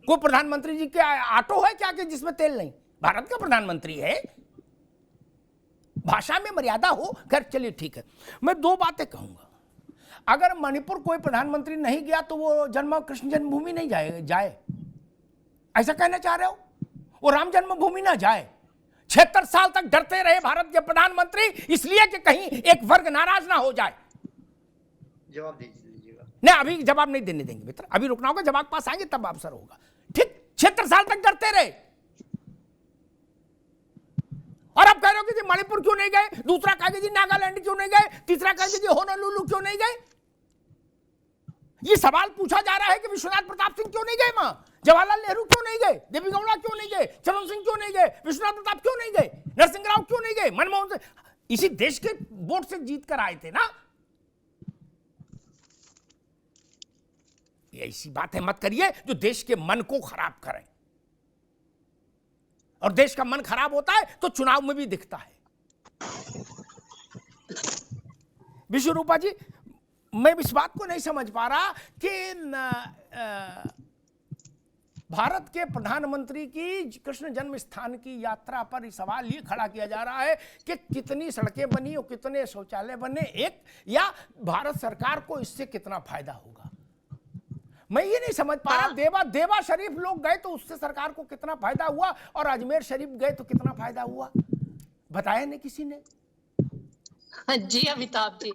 कोई प्रधानमंत्री जी के ऑटो है क्या कि जिसमें तेल नहीं? भारत का प्रधानमंत्री है, भाषा में मर्यादा हो। खैर चलिए ठीक है, मैं 2 बातें कहूंगा। अगर मणिपुर कोई प्रधानमंत्री नहीं गया तो वो कृष्ण जन्मभूमि नहीं जाए, ऐसा कहना चाह रहे हो? वो राम जन्मभूमि ना जाए। 76 साल तक डरते रहे भारत के प्रधानमंत्री, इसलिए कि कहीं एक वर्ग नाराज ना हो जाए। जवाब दीजिएगा। नहीं, अभी जवाब नहीं देने देंगे मित्र, अभी रुकना होगा, जब आप पास आएंगे तब अवसर होगा। ठीक, 76 साल तक डरते रहे, और अब कह रहे हो कि मणिपुर क्यों नहीं गए, दूसरा कहेंगे जी नागालैंड क्यों नहीं गए, तीसरा कहेंगे जी होनोलुलु क्यों नहीं गए। ये सवाल पूछा जा रहा है कि विश्वनाथ प्रताप सिंह क्यों नहीं गए वहां, जवाहरलाल नेहरू क्यों नहीं गए? देवी गौड़ा क्यों नहीं गए? चरण सिंह क्यों नहीं गए? विश्वनाथ प्रताप क्यों नहीं गए? नरसिंह राव क्यों नहीं गए? मनमोहन सिंह इसी देश के वोट से जीत कर आए थे ना। ऐसी बातें मत करिए जो देश के मन को खराब करें, और देश का मन खराब होता है तो चुनाव में भी दिखता है। विश्वरूपा जी, मैं इस बात को नहीं समझ पा रहा कि भारत के प्रधानमंत्री की कृष्ण जन्म स्थान की यात्रा पर सवाल ये खड़ा किया जा रहा है कि कितनी सड़कें बनी और कितने शौचालय बने, एक, या भारत सरकार को इससे कितना फायदा होगा। मैं ये नहीं समझ पा रहा। देवा शरीफ लोग गए तो उससे सरकार को कितना फायदा हुआ, और अजमेर शरीफ गए तो कितना फायदा हुआ, बताया नहीं किसी ने। जी अमिताभ जी,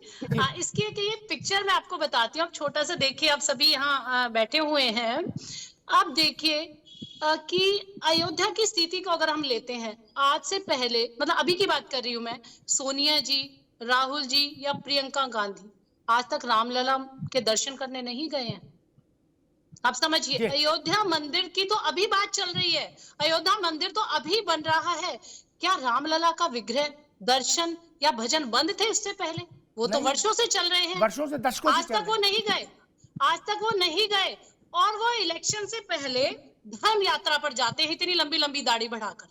इसकी एक ये पिक्चर मैं आपको बताती हूँ। आप छोटा सा देखिए, आप सभी यहाँ बैठे हुए हैं, आप देखिए कि अयोध्या की स्थिति को अगर हम लेते हैं, आज से पहले, मतलब अभी की बात कर रही हूँ मैं, सोनिया जी, राहुल जी या प्रियंका गांधी आज तक रामलला के दर्शन करने नहीं गए हैं। आप समझिए, अयोध्या मंदिर की तो अभी बात चल रही है, अयोध्या मंदिर तो अभी बन रहा है। क्या रामलला का विग्रह, दर्शन या भजन बंद थे इससे पहले? वो तो वर्षों से चल रहे हैं, वर्षों से, दशकों से। आज तक वो नहीं गए, आज तक वो नहीं गए। और वो इलेक्शन से पहले धर्म यात्रा पर जाते हैं, इतनी लंबी लंबी दाढ़ी बढ़ाकर।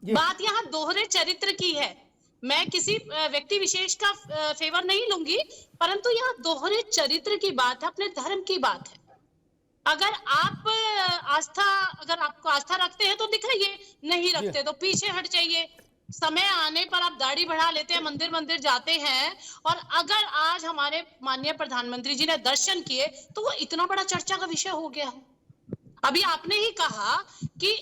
बात यहाँ दोहरे चरित्र की है। मैं किसी व्यक्ति विशेष का फेवर नहीं लूंगी, परंतु यहाँ दोहरे चरित्र की बात है, अपने धर्म की बात है। अगर आप अगर आपको आस्था रखते हैं तो दिखाइए, नहीं रखते तो पीछे हट जाइए। समय आने पर आप दाढ़ी बढ़ा लेते हैं, मंदिर मंदिर जाते हैं, और अगर आज हमारे माननीय प्रधानमंत्री जी ने दर्शन किए तो वो इतना बड़ा चर्चा का विषय हो गया है। अभी आपने ही कहा कि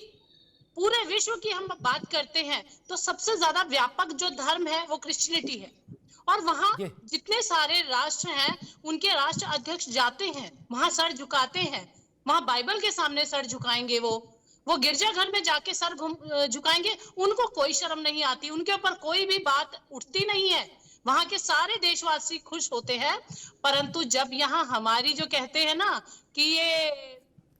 पूरे विश्व की हम बात करते हैं तो सबसे ज्यादा व्यापक जो धर्म है वो क्रिश्चियनिटी है, और वहां जितने सारे राष्ट्र हैं उनके राष्ट्र अध्यक्ष जाते हैं, वहां सर झुकाते हैं, वहां बाइबल के सामने सर झुकाएंगे, वो गिरजाघर में जाके सर झुकाएंगे। उनको कोई शर्म नहीं आती, उनके ऊपर कोई भी बात उठती नहीं है, वहां के सारे देशवासी खुश होते हैं। परंतु जब यहाँ हमारी जो कहते हैं ना कि ये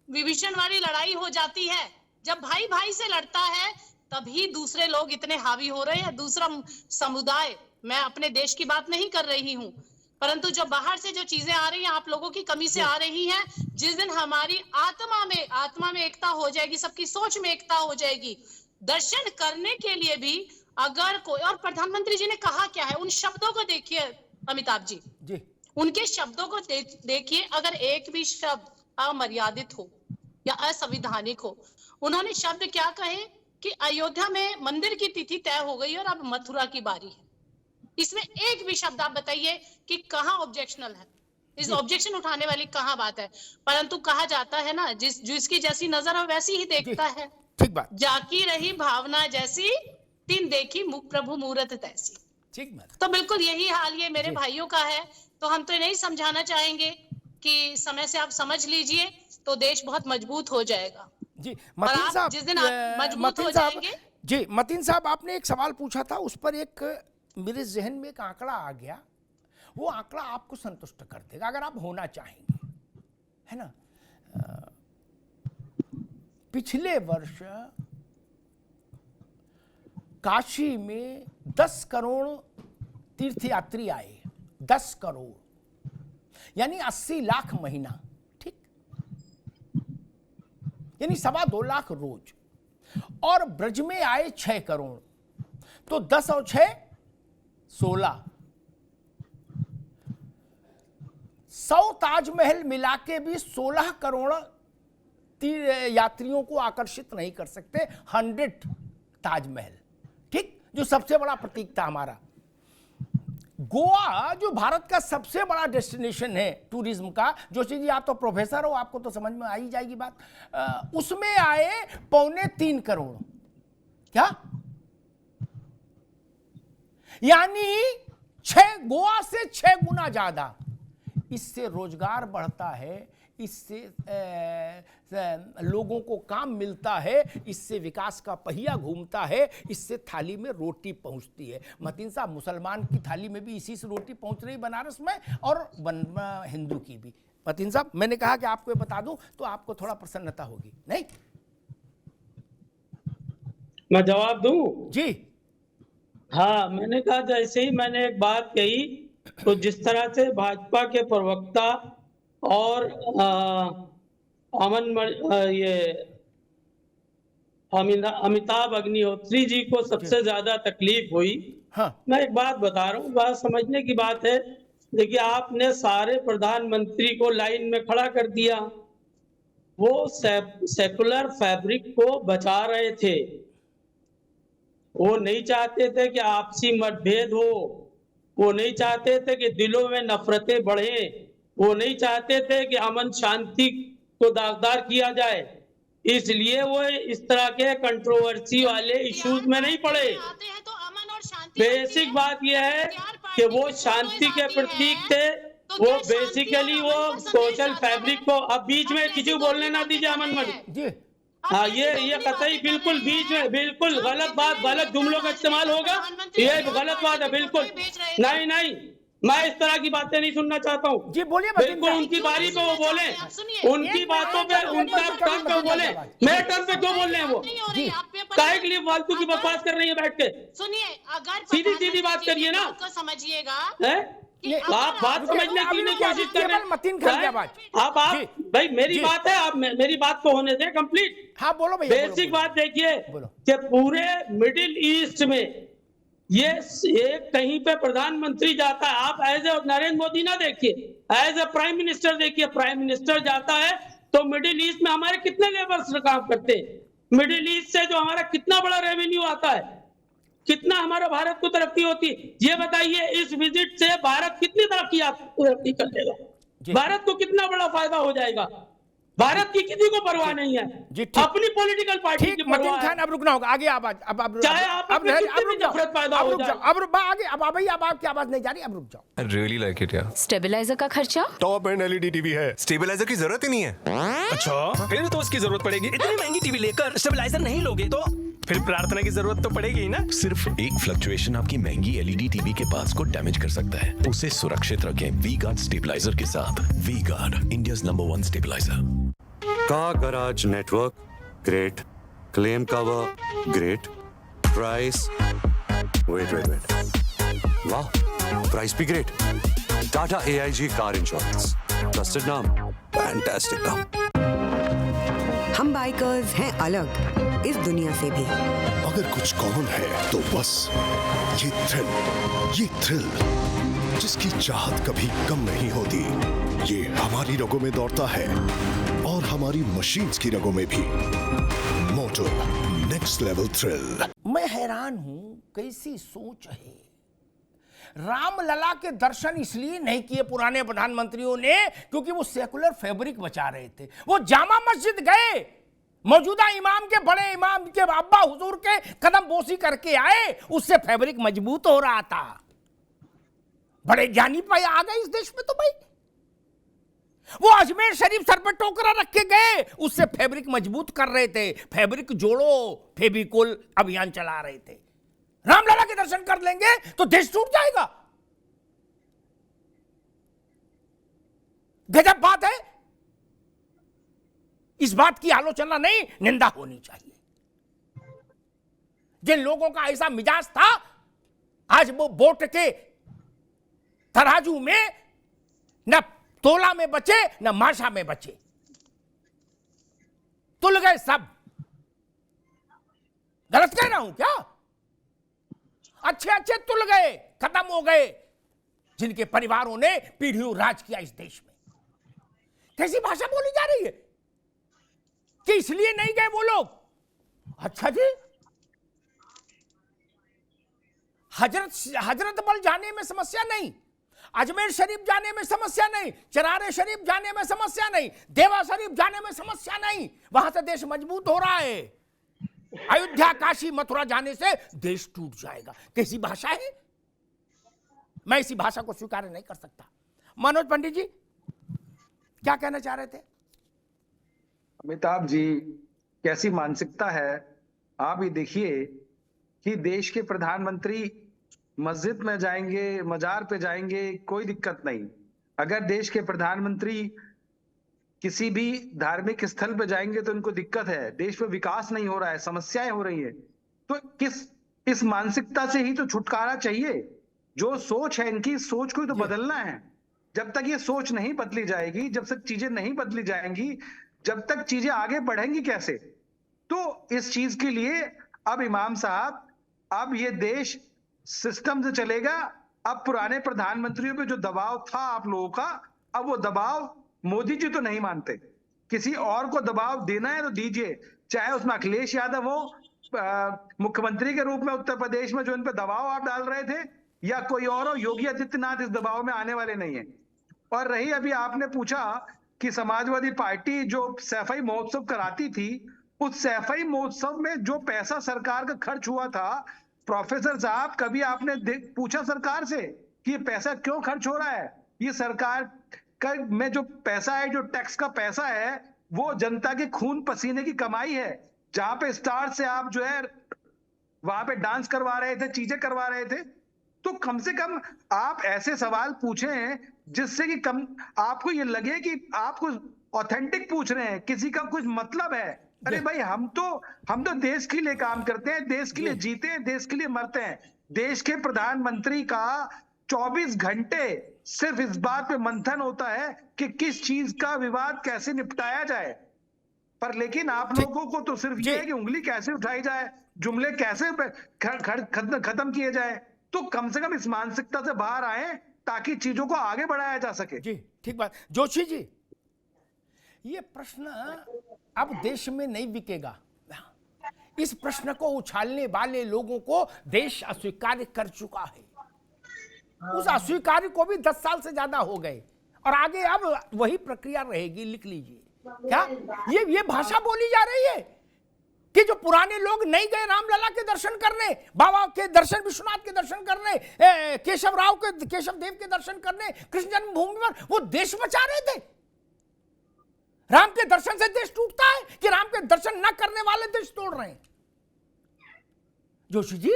विभीषण वाली लड़ाई हो जाती है, जब भाई भाई से लड़ता है, तभी दूसरे लोग इतने हावी हो रहे हैं, दूसरा समुदाय, मैं अपने देश की बात नहीं कर रही हूँ, परंतु जो बाहर से जो चीजें आ रही हैं, आप लोगों की कमी से आ रही हैं। जिस दिन हमारी आत्मा में एकता हो जाएगी, सबकी सोच में एकता हो जाएगी, दर्शन करने के लिए भी अगर कोई, और प्रधानमंत्री जी ने कहा क्या है, उन शब्दों को देखिए अमिताभ जी, उनके शब्दों को देखिए। अगर एक भी शब्द अमर्यादित हो या असंवैधानिक हो, उन्होंने शब्द क्या कहे कि अयोध्या में मंदिर की तिथि तय हो गई और अब मथुरा की बारी है। इसमें एक भी शब्द आप बताइए कि कहाँ ऑब्जेक्शनल है, इस ऑब्जेक्शन उठाने वाली कहाँ बात है। परंतु कहा जाता है ना, जिसकी जैसी नजर हो वैसी ही देखता है। ठीक बात। जाकी रही भावना जैसी, तिन देखी प्रभु मूरत तैसी। ठीक बात। तो बिल्कुल यही हाल ये मेरे भाइयों का है। तो हम तो नहीं समझाना चाहेंगे कि समय से आप समझ लीजिए तो देश बहुत मजबूत हो जाएगा। जी मतीन साहब, जिस दिन आप मजबूत हो जाएंगे। जी मतीन साहब, आपने एक सवाल पूछा था, उस पर एक मेरे जहन में एक आंकड़ा आ गया। वो आंकड़ा आपको संतुष्ट कर देगा अगर आप होना चाहेंगे, है ना। पिछले वर्ष काशी में 10 करोड़ तीर्थयात्री आए, 10 करोड़ यानी 80 लाख महीना, ठीक, यानी 2.25 लाख रोज। और ब्रज में आए 6 करोड़, तो 10 और 6 16। 100 ताजमहल मिला के भी 16 करोड़ यात्रियों को आकर्षित नहीं कर सकते। 100 ताजमहल, ठीक, जो सबसे बड़ा प्रतीक था हमारा। गोवा जो भारत का सबसे बड़ा डेस्टिनेशन है टूरिज्म का, जोशी जी आप तो प्रोफेसर हो, आपको तो समझ में आ ही जाएगी बात, उसमें आए 2.25 करोड़। क्या यानी गोवा से 6 गुना ज्यादा। इससे रोजगार बढ़ता है, इससे लोगों को काम मिलता है, इससे विकास का पहिया घूमता है, इससे थाली में रोटी पहुंचती है। मतीन साहब, मुसलमान की थाली में भी इसी से रोटी पहुंच रही बनारस में, और हिंदू की भी। मतीन साहब, मैंने कहा कि आपको ये बता दूं तो आपको थोड़ा प्रसन्नता होगी, नहीं? मैं जवाब दूं? जी हाँ, मैंने कहा जैसे ही मैंने एक बात कही तो जिस तरह से भाजपा के प्रवक्ता और अमिताभ अग्निहोत्री जी को सबसे ज्यादा तकलीफ हुई। हाँ। मैं एक बात बता रहा हूँ, बात समझने की बात है। देखिए, आपने सारे प्रधानमंत्री को लाइन में खड़ा कर दिया। वो सेकुलर फैब्रिक को बचा रहे थे। वो नहीं चाहते थे कि आपसी मतभेद हो, वो नहीं चाहते थे कि दिलों में नफरतें बढ़े, वो नहीं चाहते थे कि अमन शांति को दागदार किया जाए। इसलिए वो इस तरह के कंट्रोवर्सी वाले इश्यूज में नहीं पड़े। बेसिक बात यह है कि वो शांति के प्रतीक थे। वो बेसिकली वो सोशल फैब्रिक को, अब बीच में किसी को बोलने ना दीजिए अमन मत। हाँ, ये कतई बिल्कुल बीच में बिल्कुल गलत बात, गलत जुमलों का इस्तेमाल होगा, ये गलत बात है बिल्कुल। नहीं, मैं इस तरह की बातें नहीं सुनना चाहता हूँ। जी बोलिए। बिल्कुल उनकी बारी पे वो बोले, उनकी बातों पे, उनका टर्न पे बोले। मेरे टर्न पे क्यों बोल रहे हैं वो? काहे के लिए फालतू की बकवास कर रही है बैठ के? सुनिए, अगर सीधी बात करिए ना, समझिएगा। आप बात समझने की कोशिश कर रहे हैं। मतीन खान की आवाज। आप भाई मेरी बात है, आप मेरी बात को होने दें कंप्लीट। हाँ बोलो भैया। बेसिक बात देखिए कि पूरे मिडिल ईस्ट में ये एक कहीं पे प्रधानमंत्री जाता है, आप एज ए नरेंद्र मोदी ना देखिए, एज ए प्राइम मिनिस्टर देखिए। प्राइम मिनिस्टर जाता है तो मिडिल ईस्ट में हमारे कितने लेबर्स काम करते हैं। मिडिल ईस्ट से जो हमारा कितना बड़ा रेवेन्यू आता है, कितना हमारा भारत को तरक्की होती है, ये बताइए। इस विजिट से भारत कितनी तरक्की कर लेगा? भारत को कितना बड़ा फायदा हो जाएगा? भारत की किसी को परवाह नहीं है, अपनी पॉलिटिकल पार्टी की परवाह है। खान, अब रुकना होगा आगे। आवाज अब चाहे आप नफरत पैदा हो जाए। अब आगे, अब आपकी आवाज नहीं जा रही, अब रुक जाओ। I really like it यार। स्टेबलाइजर का खर्चा? टॉप एंड एलईडी टीवी है, स्टेबलाइजर की जरूरत ही नहीं है। अच्छा, फिर तो उसकी जरूरत पड़ेगी। इतनी महंगी टीवी लेकर स्टेबलाइजर नहीं लोगे तो फिर प्रार्थना की जरूरत तो पड़ेगी ही ना। सिर्फ एक फ्लक्चुएशन आपकी महंगी एलईडी टीवी के पार्ट्स को डैमेज कर सकता है। उसे सुरक्षित रखें वी गार्ड स्टेबलाइजर के साथ। V Guard, India's number 1 stabiliser. Car garage network great, claim cover great, price wait वाह, प्राइस भी great. Tata AIG car insurance, trusted नाम, फैंटास्टिक नाम। हम बाइकर्स हैं अलग इस दुनिया से भी। अगर कुछ कॉमन है तो बस ये थ्रिल जिसकी चाहत कभी कम नहीं होती। ये हमारी रगों में दौड़ता है और हमारी मशीन्स की रगों में भी। मोटो नेक्स्ट लेवल थ्रिल। मैं हैरान हूं, कैसी सोच है। रामलला के दर्शन इसलिए नहीं किए पुराने प्रधानमंत्रियों ने क्योंकि वो सेकुलर फैब्रिक बचा रहे थे। वो जामा मस्जिद गए, मौजूदा इमाम के, बड़े इमाम के अब्बा हुजूर के कदम बोसी करके आए, उससे फैब्रिक मजबूत हो रहा था। बड़े ज्ञानी पाए आ गए इस देश में तो भाई। वो अजमेर शरीफ सर पर टोकरा रख के गए, उससे फैब्रिक मजबूत कर रहे थे। फैब्रिक जोड़ो फेविकोल अभियान चला रहे थे। रामलला के दर्शन कर लेंगे तो देश टूट जाएगा। गजब बात है। इस बात की आलोचना नहीं, निंदा होनी चाहिए। जिन लोगों का ऐसा मिजाज था, आज वो वोट के तराजू में न तोला में बचे न माशा में बचे, तुल गए सब। गलत कह रहा हूं क्या? अच्छे तुल गए, खत्म हो गए, जिनके परिवारों ने पीढ़ियों राज किया इस देश में। कैसी भाषा बोली जा रही है कि इसलिए नहीं गए वो लोग। अच्छा जी, हजरत बल जाने में समस्या नहीं, अजमेर शरीफ जाने में समस्या नहीं, चरारे शरीफ जाने में समस्या नहीं, देवा शरीफ जाने में समस्या नहीं। वहां से देश मजबूत हो रहा है। अयोध्या, काशी, मथुरा जाने से देश टूट जाएगा। कैसी भाषा है? मैं इसी भाषा को स्वीकार नहीं कर सकता। मनोज पंडित जी क्या कहना चाह रहे थे? अमिताभ जी, कैसी मानसिकता है। आप ये देखिए कि देश के प्रधानमंत्री मस्जिद में जाएंगे, मजार पे जाएंगे, कोई दिक्कत नहीं। अगर देश के प्रधानमंत्री किसी भी धार्मिक स्थल पे जाएंगे तो इनको दिक्कत है, देश में विकास नहीं हो रहा है, समस्याएं हो रही है। तो इस मानसिकता से ही तो छुटकारा चाहिए। जो सोच है इनकी, सोच को ही तो बदलना है। जब तक ये सोच नहीं बदली जाएगी, जब तक चीजें नहीं बदली जाएंगी, जब तक चीजें आगे बढ़ेंगी कैसे? तो इस चीज के लिए अब इमाम साहब, अब ये देश सिस्टम से चलेगा। अब पुराने प्रधानमंत्रियों पे जो दबाव था आप लोगों का, अब वो दबाव मोदी जी तो नहीं मानते। किसी और को दबाव देना है तो दीजिए, चाहे उसमें अखिलेश यादव हो मुख्यमंत्री के रूप में उत्तर प्रदेश में जो इन पे दबाव आप डाल रहे थे, या कोई और हो, योगी आदित्यनाथ इस दबाव में आने वाले नहीं है। और रही अभी आपने पूछा कि समाजवादी पार्टी जो सैफई महोत्सव कराती थी, उस सैफई महोत्सव में जो पैसा सरकार का खर्च हुआ था, प्रोफेसर साहब कभी आपने पूछा सरकार से कि ये पैसा क्यों खर्च हो रहा है? ये सरकार का में जो पैसा है, जो टैक्स का पैसा है, वो जनता के खून पसीने की कमाई है। जहां पे स्टार से आप जो है वहां पे डांस करवा रहे थे, चीजें करवा रहे थे, तो कम से कम आप ऐसे सवाल पूछें जिससे कि कम आपको ये लगे कि आप कुछ ऑथेंटिक पूछ रहे हैं, किसी का कुछ मतलब है। अरे भाई हम तो देश के लिए काम करते हैं, देश के लिए जीते हैं, देश के लिए मरते हैं। देश के प्रधानमंत्री का 24 घंटे सिर्फ इस बात पे मंथन होता है कि किस चीज का विवाद कैसे निपटाया जाए। पर लेकिन आप लोगों को तो सिर्फ ये है कि उंगली कैसे उठाई जाए, जुमले कैसे खत्म किए जाए। तो कम से कम इस मानसिकता से बाहर आए ताकि चीजों को आगे बढ़ाया जा सके। जी ठीक बात। जोशी जी, ये प्रश्न अब देश में नहीं बिकेगा। इस प्रश्न को उछालने वाले लोगों को देश अस्वीकार कर चुका है। उस अस्वीकार को भी 10 साल से ज्यादा हो गए और आगे अब वही प्रक्रिया रहेगी। लिख लीजिए, क्या ये भाषा बोली जा रही है कि जो पुराने लोग नहीं गए रामलला के दर्शन करने, बाबा के दर्शन, विश्वनाथ के दर्शन करने, केशव देव के दर्शन करने, कृष्ण जन्मभूमि पर वो देश बचा रहे थे। राम के दर्शन से देश टूटता है कि राम के दर्शन न करने वाले देश तोड़ रहे हैं? जोशी जी,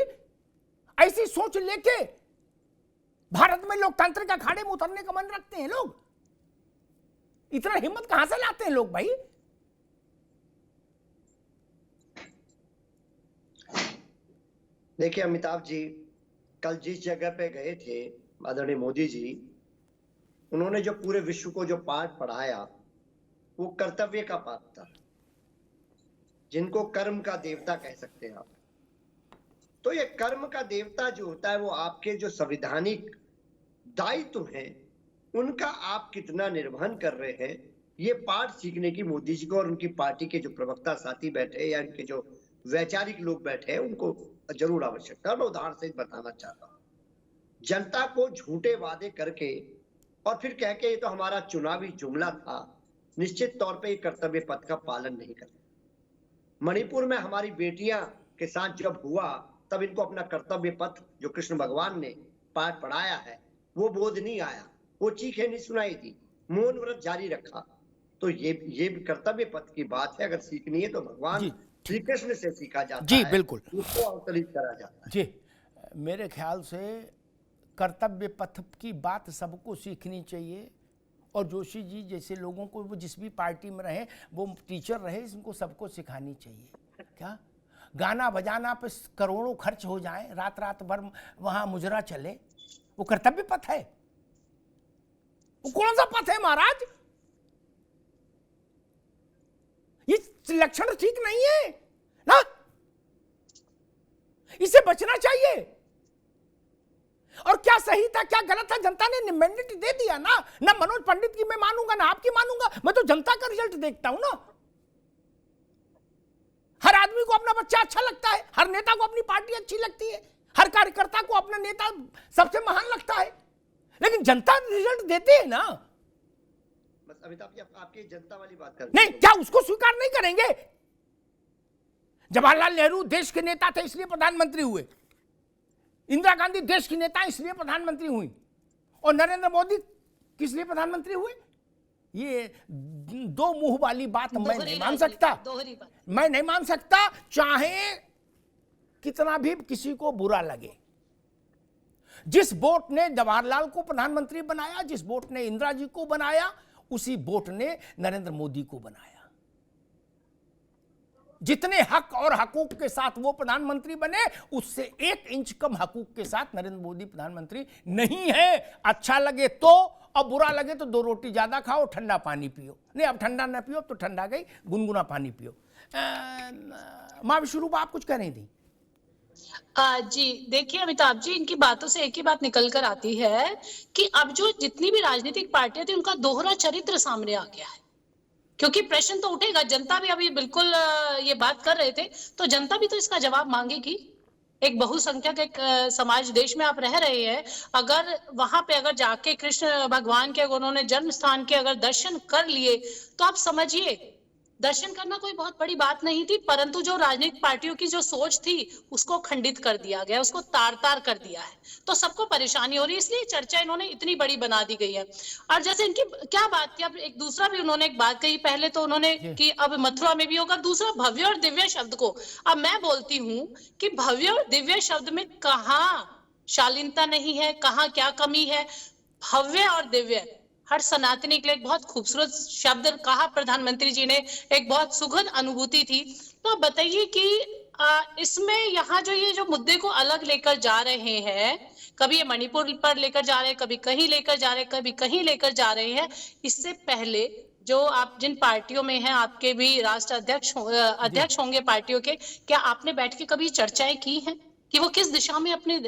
ऐसी सोच लेके भारत में लोकतंत्र के अखाड़े में उतरने का मन रखते हैं लोग? इतना हिम्मत कहां से लाते हैं लोग भाई? देखिए अमिताभ जी, कल जिस जगह पे गए थे आदरणीय मोदी जी, उन्होंने जो पूरे विश्व को जो पाठ पढ़ाया वो कर्तव्य का पाठ था, जिनको कर्म का देवता कह सकते हैं आप। तो ये कर्म का देवता जो होता है वो आपके जो संवैधानिक दायित्व हैं उनका आप कितना निर्वहन कर रहे हैं, ये पाठ सीखने की मोदी जी को और उनकी पार्टी के जो प्रवक्ता साथी बैठे या उनके जो वैचारिक लोग बैठे हैं उनको जरूर आवश्यकता है। मैं उदाहरण से बताना चाहता हूँ, जनता को झूठे वादे करके और फिर कह के ये तो हमारा चुनावी जुमला था, निश्चित तौर पे कर्तव्य पथ का पालन नहीं करते। मणिपुर में हमारी बेटियां के साथ जब हुआ तब इनको अपना कर्तव्य पथ जो कृष्ण भगवान ने पाठ पढ़ाया है वो बोध नहीं आया, वो चीखें नहीं सुनाई थी, मौन व्रत जारी रखा। तो ये भी कर्तव्य पथ की बात है। अगर सीखनी है तो भगवान श्री कृष्ण से सीखा जाता जी, है, बिल्कुल उसको अवतरित करा जाता है। जी, मेरे ख्याल से कर्तव्य पथ की बात सबको सीखनी चाहिए। और जोशी जी जैसे लोगों को, वो जिस भी पार्टी में रहे, वो टीचर रहे, इनको सबको सिखानी चाहिए। क्या गाना बजाना पे करोड़ों खर्च हो जाए, रात रात भर वहां मुजरा चले, वो कर्तव्य पथ है? वो कौन सा पथ है महाराज? ये लक्षण ठीक नहीं है ना, इससे बचना चाहिए। और क्या सही था क्या गलत था, जनता ने मैंडेट दे दिया ना। ना मनोज पंडित की मैं मानूंगा ना आपकी मानूंगा, मैं तो जनता का रिजल्ट देखता हूं ना। हर आदमी को अपना बच्चा अच्छा लगता है, हर नेता को अपनी पार्टी अच्छी लगती है, हर कार्यकर्ता को अपना नेता सबसे महान लगता है, लेकिन जनता रिजल्ट देती है ना। अमिताभ जी, आपकी जनता वाली बात कर नहीं, क्या उसको स्वीकार नहीं करेंगे? जवाहरलाल नेहरू देश के नेता थे इसलिए प्रधानमंत्री हुए, इंदिरा गांधी देश की नेता इसलिए प्रधानमंत्री हुई, और नरेंद्र मोदी किस लिए प्रधानमंत्री हुए? ये दो मुंह वाली बात मैं नहीं मान सकता। मैं नहीं मान सकता, चाहे कितना भी किसी को बुरा लगे। जिस वोट ने जवाहरलाल को प्रधानमंत्री बनाया, जिस वोट ने इंदिरा जी को बनाया, उसी वोट ने नरेंद्र मोदी को बनाया। जितने हक और हकूक के साथ वो प्रधानमंत्री बने, उससे 1 इंच कम हकूक के साथ नरेंद्र मोदी प्रधानमंत्री नहीं है। अच्छा लगे तो, अब बुरा लगे तो 2 रोटी ज्यादा खाओ, ठंडा पानी पियो। नहीं, अब ठंडा ना पियो तो ठंडा गई, गुनगुना पानी पियो। माँ विश्वरूप, आप कुछ कह रही थी? जी देखिए अमिताभ जी, इनकी बातों से एक ही बात निकल कर आती है कि अब जो जितनी भी राजनीतिक पार्टियां थी उनका दोहरा चरित्र सामने आ गया है। क्योंकि प्रश्न तो उठेगा, जनता भी अभी बिल्कुल ये बात कर रहे थे, तो जनता भी तो इसका जवाब मांगेगी। एक बहुसंख्यक एक समाज देश में आप रह रहे हैं, अगर वहां पे अगर जाके कृष्ण भगवान के अगर उन्होंने जन्म स्थान के अगर दर्शन कर लिए, तो आप समझिए दर्शन करना कोई बहुत बड़ी बात नहीं थी, परंतु जो राजनीतिक पार्टियों की जो सोच थी उसको खंडित कर दिया गया, उसको तार तार कर दिया है, तो सबको परेशानी हो रही है। इसलिए चर्चा इन्होंने इतनी बड़ी बना दी गई है। और जैसे इनकी क्या बात थी, अब एक दूसरा भी उन्होंने एक बात कही, पहले तो उन्होंने कि अब मथुरा में भी होगा, दूसरा भव्य और दिव्य शब्द को। अब मैं बोलती हूँ कि भव्य और दिव्य शब्द में कहाँ शालीनता नहीं है, कहाँ क्या कमी है। भव्य और दिव्य हर सनातनी के लिए एक बहुत खूबसूरत शब्द कहा प्रधानमंत्री जी ने, एक बहुत सुखद अनुभूति थी। तो आप बताइए कि इसमें यहाँ जो ये जो मुद्दे को अलग लेकर जा रहे हैं, कभी ये मणिपुर पर लेकर जा रहे हैं, कभी कहीं लेकर जा रहे हैं, कभी कहीं लेकर जा रहे हैं। इससे पहले जो आप जिन पार्टियों में हैं, आपके भी राष्ट्र अध्यक्ष होंगे पार्टियों के, क्या आपने बैठ के कभी चर्चाएं की हैं कि वो किस दिशा में अपने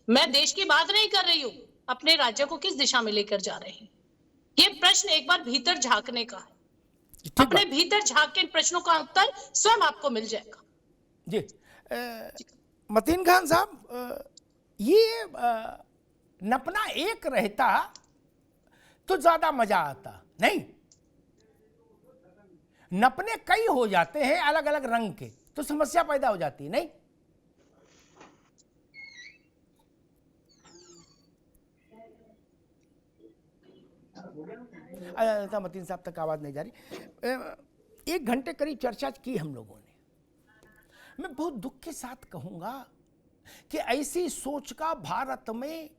मैं देश की बात नहीं कर रही हूँ, अपने राज्य को किस दिशा में लेकर जा रहे हैं? ये प्रश्न एक बार भीतर झांकने का है। अपने भीतर झांक के इन प्रश्नों का उत्तर स्वयं आपको मिल जाएगा। जी मतीन खान साहब, ये नपना एक रहता तो ज्यादा मजा आता, नहीं नपने कई हो जाते हैं अलग अलग रंग के, तो समस्या पैदा हो जाती है, नहीं? मतीन साहब तक आवाज नहीं जा रही। 1 घंटे करीब चर्चा की हम लोगों ने। मैं बहुत दुख के साथ कहूंगा कि ऐसी सोच का भारत में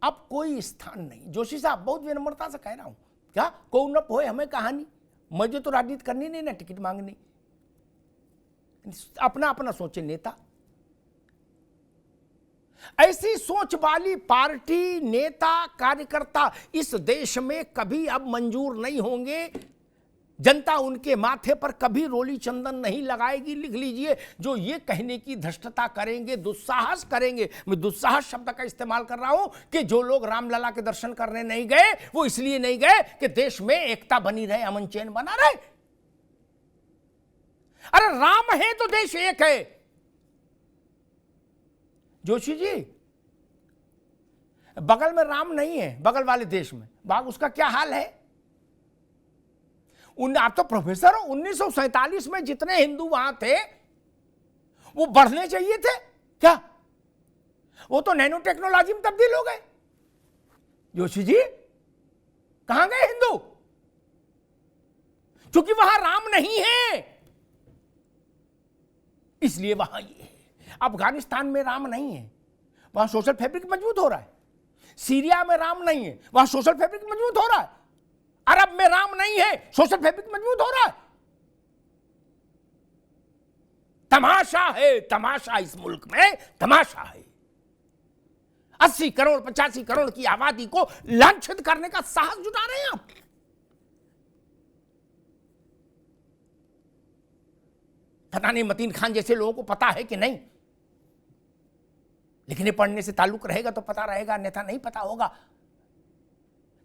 अब कोई स्थान नहीं। जोशी साहब, बहुत विनम्रता से कह रहा हूं, क्या को न होए हमें कहानी, मुझे तो राजनीति करनी नहीं ना, टिकट मांगनी। अपना अपना सोचे नेता। ऐसी सोच वाली पार्टी, नेता, कार्यकर्ता इस देश में कभी अब मंजूर नहीं होंगे। जनता उनके माथे पर कभी रोली चंदन नहीं लगाएगी। लिख लीजिए, जो ये कहने की धृष्टता करेंगे, दुस्साहस करेंगे, मैं दुस्साहस शब्द का इस्तेमाल कर रहा हूं कि जो लोग रामलला के दर्शन करने नहीं गए, वो इसलिए नहीं गए कि देश में एकता बनी रहे, अमन चैन बना रहे। अरे राम है तो देश एक है। जोशी जी, बगल में राम नहीं है, बगल वाले देश में बाग, उसका क्या हाल है? आप तो प्रोफेसर हो, 1947 में जितने हिंदू वहां थे वो बढ़ने चाहिए थे क्या? वो तो नैनो टेक्नोलॉजी में तब्दील हो गए। जोशी जी, कहां गए हिंदू? क्योंकि वहां राम नहीं है, इसलिए वहां ये है। अफगानिस्तान में राम नहीं है, वहां सोशल फैब्रिक मजबूत हो रहा है। सीरिया में राम नहीं है, वहां सोशल फैब्रिक मजबूत हो रहा है। अरब में राम नहीं है, सोशल फैब्रिक मजबूत हो रहा है। तमाशा है, तमाशा इस मुल्क में तमाशा है। 80 करोड़ 85 करोड़ की आबादी को लांछित करने का साहस जुटा रहे हैं आप। पता नहीं मतीन खान जैसे लोगों को पता है कि नहीं, लिखने पढ़ने से ताल्लुक रहेगा तो पता रहेगा, अन्यथा नहीं पता होगा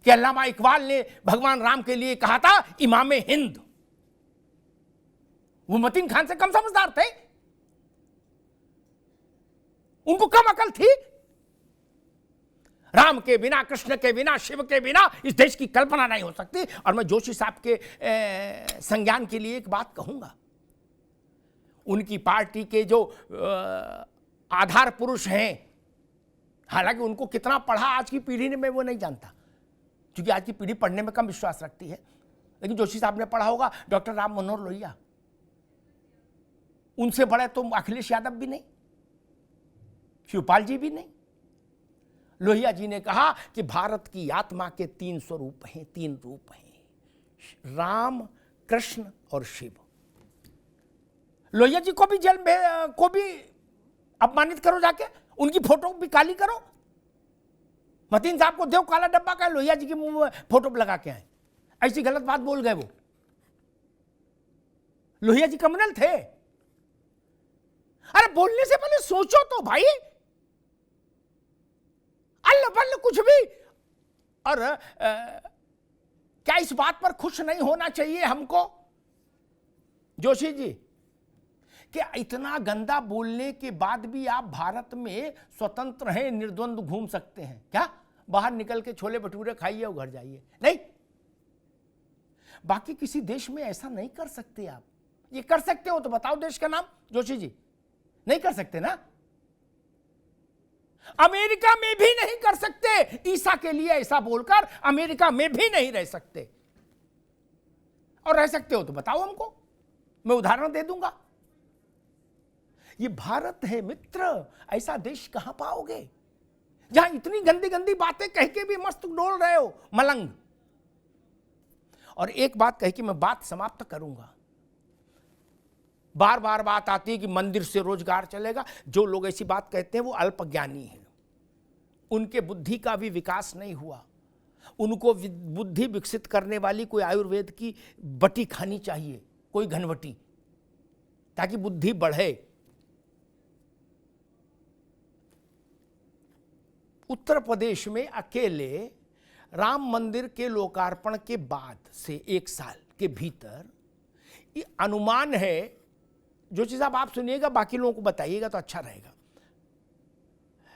कि अल्लामा इकबाल ने भगवान राम के लिए कहा था इमामे हिंद। वो मतीन खान से कम समझदार थे, उनको कम अकल थी। राम के बिना, कृष्ण के बिना, शिव के बिना इस देश की कल्पना नहीं हो सकती। और मैं जोशी साहब के संज्ञान के लिए एक बात कहूंगा, उनकी पार्टी के जो आधार पुरुष हैं, हालांकि उनको कितना पढ़ा आज की पीढ़ी ने मैं वो नहीं जानता, क्योंकि आज की पीढ़ी पढ़ने में कम विश्वास रखती है, लेकिन जोशी साहब ने पढ़ा होगा। डॉक्टर राम मनोहर लोहिया, उनसे बड़े तो अखिलेश यादव भी नहीं, शिवपाल जी भी नहीं, लोहिया जी ने कहा कि भारत की आत्मा के 3 स्वरूप हैं, 3 रूप हैं, राम, कृष्ण और शिव। लोहिया जी को भी जेल में को भी अपमानित करो, जाके उनकी फोटो भी काली करो। मतीन साहब को देव काला डब्बा का, लोहिया जी की मुंह में फोटो लगा के आए, ऐसी गलत बात बोल गए वो। लोहिया जी क्रिमिनल थे। अरे बोलने से पहले सोचो तो भाई, अल्लाह बल्ला कुछ भी। और क्या इस बात पर खुश नहीं होना चाहिए हमको जोशी जी कि इतना गंदा बोलने के बाद भी आप भारत में स्वतंत्र हैं, निर्द्वंद घूम सकते हैं? क्या बाहर निकल के छोले भटूरे खाइए और घर जाइए? नहीं, बाकी किसी देश में ऐसा नहीं कर सकते आप। ये कर सकते हो तो बताओ देश का नाम जोशी जी। नहीं कर सकते ना। अमेरिका में भी नहीं कर सकते। ईसा के लिए ऐसा बोलकर अमेरिका में भी नहीं रह सकते। और रह सकते हो तो बताओ हमको, मैं उदाहरण दे दूंगा। ये भारत है मित्र, ऐसा देश कहां पाओगे जहां इतनी गंदी गंदी बातें कह के भी मस्त डोल रहे हो, मलंग। और एक बात कह के मैं बात समाप्त करूंगा। बार बार बात आती है कि मंदिर से रोजगार चलेगा। जो लोग ऐसी बात कहते हैं वो अल्पज्ञानी हैं, उनके बुद्धि का भी विकास नहीं हुआ। उनको बुद्धि विकसित करने वाली कोई आयुर्वेद की बटी खानी चाहिए, कोई घनवटी, ताकि बुद्धि बढ़े। उत्तर प्रदेश में अकेले राम मंदिर के लोकार्पण के बाद से 1 साल के भीतर ये अनुमान है, जोशी साहब आप सुनिएगा, बाकी लोगों को बताइएगा तो अच्छा रहेगा।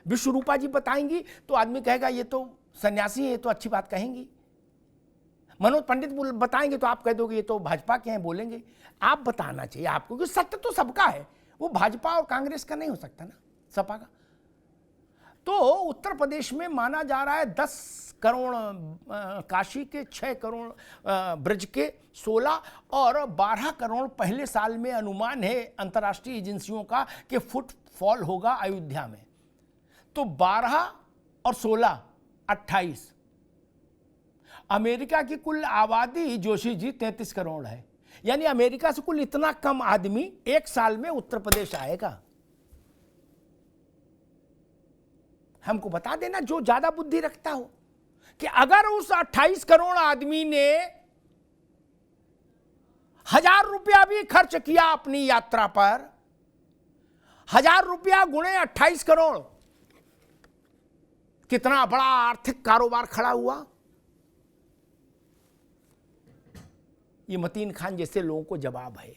विश्वरूपा जी बताएंगी तो आदमी कहेगा ये तो सन्यासी है, ये तो अच्छी बात कहेंगी। मनोज पंडित बताएंगे तो आप कह दोगे ये तो भाजपा के हैं, बोलेंगे। आप बताना चाहिए आपको, क्योंकि सत्य तो सबका है, वो भाजपा और कांग्रेस का नहीं हो सकता ना, सपा का। तो उत्तर प्रदेश में माना जा रहा है 10 करोड़ काशी के, 6 करोड़ ब्रज के, 16 और 12 करोड़ पहले साल में अनुमान है अंतर्राष्ट्रीय एजेंसियों का कि फुटफॉल होगा अयोध्या में। तो 12 और 16 28। अमेरिका की कुल आबादी जोशी जी 33 करोड़ है, यानी अमेरिका से कुल इतना कम आदमी 1 साल में उत्तर प्रदेश आएगा। हमको बता देना जो ज्यादा बुद्धि रखता हो कि अगर उस 28 करोड़ आदमी ने 1000 रुपया भी खर्च किया अपनी यात्रा पर, 1000 रुपया गुणे 28 करोड़, कितना बड़ा आर्थिक कारोबार खड़ा हुआ। ये मतीन खान जैसे लोगों को जवाब है।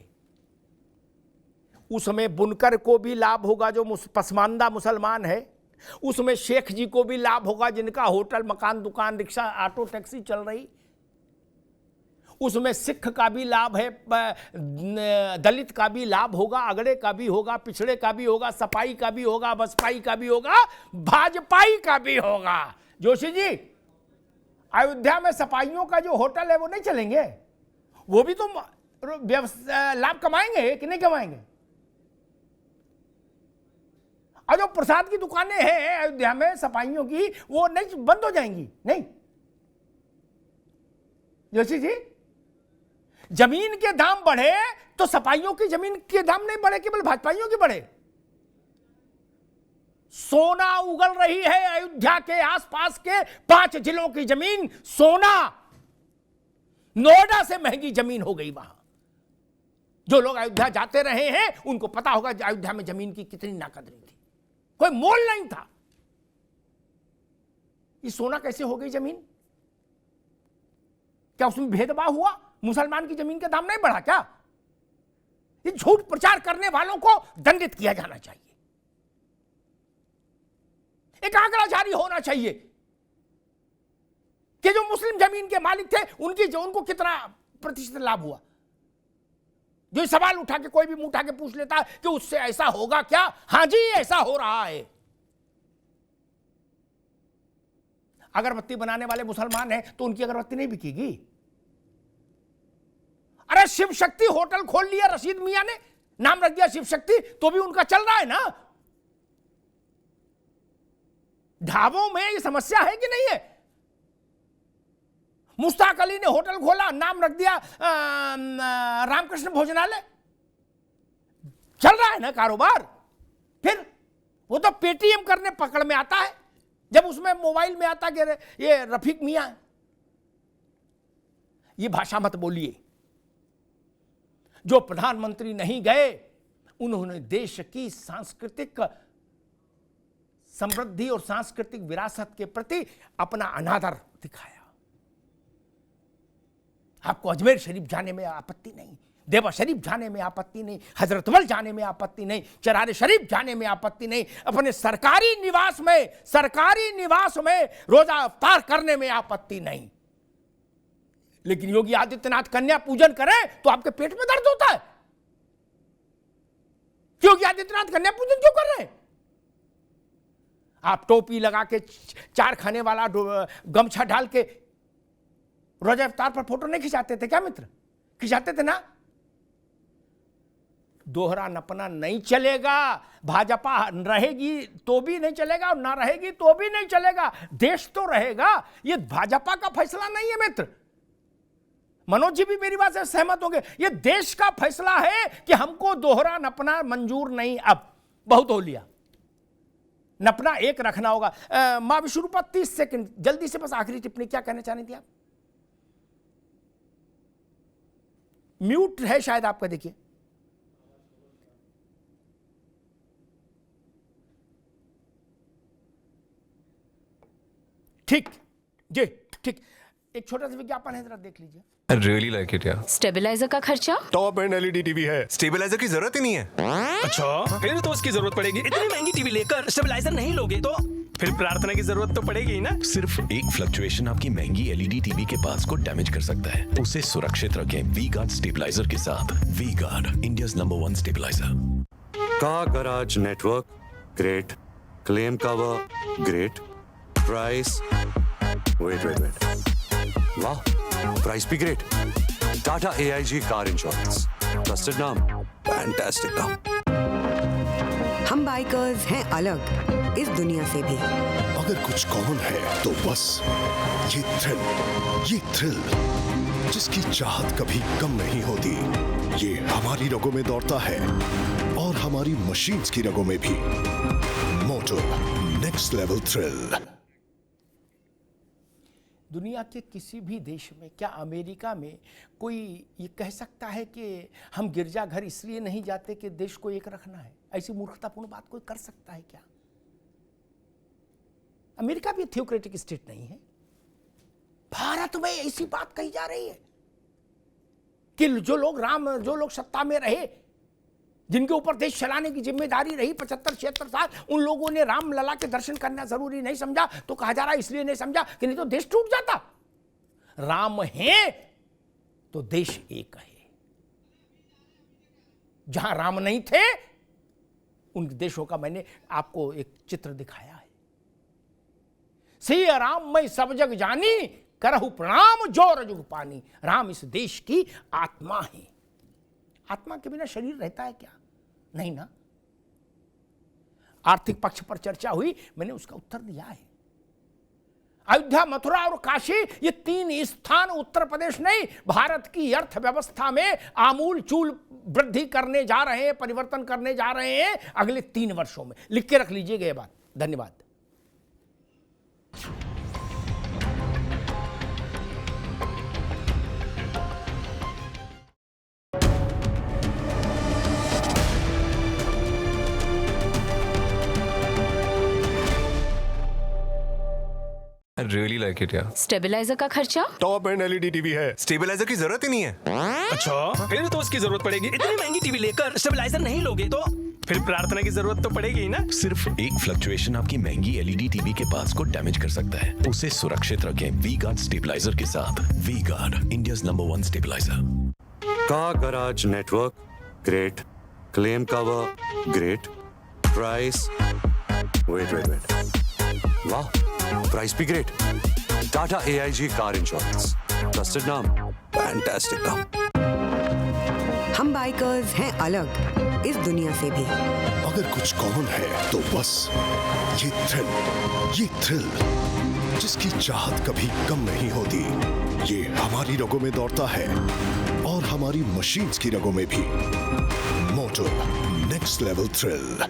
उसमें बुनकर को भी लाभ होगा जो पसमानदा मुसलमान है, उसमें शेख जी को भी लाभ होगा जिनका होटल, मकान, दुकान, रिक्शा, ऑटो, टैक्सी चल रही, उसमें सिख का भी लाभ है, दलित का भी लाभ होगा, अगड़े का भी होगा, पिछड़े का भी होगा, सपाई का भी होगा, बसपाई का भी होगा, भाजपाई का भी होगा। जोशी जी, अयोध्या में सपाइयों का जो होटल है वो नहीं चलेंगे? वो भी तो लाभ कमाएंगे कि नहीं कमाएंगे? और जो प्रसाद की दुकानें हैं अयोध्या में सपाइयों की, वो नहीं बंद हो जाएंगी? नहीं। जोशी जी, जमीन के दाम बढ़े तो सपाइयों की जमीन के दाम नहीं बढ़े, केवल भाजपाइयों की बढ़े। सोना उगल रही है अयोध्या के आसपास के 5 जिलों की जमीन, सोना। नोएडा से महंगी जमीन हो गई वहां। जो लोग अयोध्या जाते रहे हैं उनको पता होगा अयोध्या में जमीन की कितनी नाकदरी थी, कोई मोल नहीं था। ये सोना कैसे हो गई जमीन? क्या उसमें भेदभाव हुआ? मुसलमान की जमीन का दाम नहीं बढ़ा क्या? ये झूठ प्रचार करने वालों को दंडित किया जाना चाहिए। एक आंकड़ा जारी होना चाहिए कि जो मुस्लिम जमीन के मालिक थे उनको कितना प्रतिशत लाभ हुआ। जो सवाल उठा के कोई भी मुंह उठा के पूछ लेता है कि उससे ऐसा होगा क्या? हां जी, ऐसा हो रहा है। अगरबत्ती बनाने वाले मुसलमान हैं तो उनकी अगरबत्ती नहीं बिकेगी। अरे शिव शक्ति होटल खोल लिया रशीद मियां ने, नाम रख दिया शिव शक्ति, तो भी उनका चल रहा है ना। ढाबों में ये समस्या है कि नहीं है? मुश्ताक अली ने होटल खोला, नाम रख दिया रामकृष्ण भोजनालय। चल रहा है ना कारोबार। फिर वो तो पेटीएम करने पकड़ में आता है जब उसमें मोबाइल में आता कि ये रफीक मियां। ये भाषा मत बोलिए। जो प्रधानमंत्री नहीं गए उन्होंने देश की सांस्कृतिक समृद्धि और सांस्कृतिक विरासत के प्रति अपना अनादर दिखाया। आपको अजमेर शरीफ जाने में आपत्ति नहीं, देवा शरीफ जाने में आपत्ति नहीं, हजरतबल जाने में आपत्ति नहीं, चरार शरीफ जाने में आपत्ति नहीं, अपने सरकारी निवास में रोजा अफ्तार करने में आपत्ति नहीं। लेकिन योगी आदित्यनाथ कन्या पूजन करें तो आपके पेट में दर्द होता है। योगी आदित्यनाथ कन्या पूजन क्यों कर रहे हैं? आप टोपी लगा के, चार खाने वाला गमछा डाल के रोजा इफ्तार पर फोटो नहीं खिंचाते थे क्या मित्र? खिंचाते थे ना। दोहरा नपना नहीं चलेगा। भाजपा रहेगी तो भी नहीं चलेगा और ना रहेगी तो भी नहीं चलेगा। देश तो रहेगा। ये भाजपा का फैसला नहीं है मित्र। मनोज जी भी मेरी बात से सहमत होंगे। ये देश का फैसला है कि हमको दोहरा नपना मंजूर नहीं। अब बहुत हो लिया। नपना एक रखना होगा। मां विश्वरूपा 30 सेकंड जल्दी से, बस आखिरी टिप्पणी क्या कहना चाह रही थी आप? म्यूट है शायद आपका, देखिए। ठीक जी, ठीक। एक छोटा सा विज्ञापन है, जरा देख लीजिए। I really like it यार। स्टेबलाइजर का खर्चा? टॉप एंड एलईडी टीवी है, स्टेबलाइजर की जरूरत ही नहीं है। अच्छा, फिर तो उसकी जरूरत पड़ेगी। इतनी महंगी टीवी लेकर स्टेबलाइजर नहीं लोगे तो फिर प्रार्थना की जरूरत तो पड़ेगी ही ना। सिर्फ एक फ्लक्चुएशन आपकी महंगी एलईडी टीवी के पार्ट्स को डैमेज कर सकता है। उसे सुरक्षित रखें वी गार्ड स्टेबलाइजर के साथ। V Guard, India's number 1 stabiliser. Car garage network great, claim cover great, price wait वाह, प्राइस भी great. Tata AIG car insurance, trusted नाम, फैंटास्टिक नाम। हम बाइकर्स हैं अलग इस दुनिया से भी। अगर कुछ कॉमन है तो बस ये थ्रिल जिसकी चाहत कभी कम नहीं होती। ये हमारी रगों में दौड़ता है और हमारी मशीन्स की रगों में भी। मोटो नेक्स्ट लेवल थ्रिल। दुनिया के किसी भी देश में, क्या अमेरिका में कोई ये कह सकता है कि हम गिरजाघर इसलिए नहीं जाते कि देश को एक रखना है? ऐसी मूर्खतापूर्ण बात कोई कर सकता है क्या? अमेरिका भी थियोक्रेटिक स्टेट नहीं है। भारत में ऐसी बात कही जा रही है कि जो लोग सत्ता में रहे, जिनके ऊपर देश चलाने की जिम्मेदारी रही 75-76 साल, उन लोगों ने राम लला के दर्शन करना जरूरी नहीं समझा। तो कहा जा रहा है इसलिए नहीं समझा कि नहीं तो देश टूट जाता। राम है तो देश एक है। जहां राम नहीं थे उन देशों का मैंने आपको एक चित्र दिखाया है। सिया राम मैं सब जग जानी, करहु प्रणाम जोर जुग पानी। राम इस देश की आत्मा है। आत्मा के बिना शरीर रहता है क्या? नहीं ना। आर्थिक पक्ष पर चर्चा हुई, मैंने उसका उत्तर दिया है। अयोध्या, मथुरा और काशी, ये 3 स्थान उत्तर प्रदेश नहीं, भारत की अर्थव्यवस्था में आमूल चूल वृद्धि करने जा रहे हैं, परिवर्तन करने जा रहे हैं अगले 3 वर्षों में। लिख के रख लीजिएगा ये बात। धन्यवाद। I really like it यार। स्टेबलाइजर का खर्चा? टॉप एंड एलईडी टीवी है, स्टेबलाइजर की जरूरत ही नहीं है। अच्छा, फिर तो उसकी जरूरत पड़ेगी। इतनी महंगी टीवी लेकर स्टेबलाइजर नहीं लोगे तो फिर प्रार्थना की जरूरत तो पड़ेगी ही ना। सिर्फ एक फ्लक्चुएशन आपकी महंगी एलईडी टीवी के पार्ट्स को डैमेज कर सकता है। उसे सुरक्षित रखें वी गार्ड स्टेबलाइजर के साथ। V Guard, India's number 1 stabiliser. Car garage network great, claim cover great, price wait वाह, प्राइस भी great. Tata AIG car insurance, trusted नाम, फैंटास्टिक नाम। हम बाइकर्स हैं अलग इस दुनिया से भी। अगर कुछ कॉमन है तो बस ये थ्रिल जिसकी चाहत कभी कम नहीं होती, ये हमारी रगों में दौड़ता है और हमारी मशीन्स की रगों में भी। मोटो नेक्स्ट लेवल थ्रिल।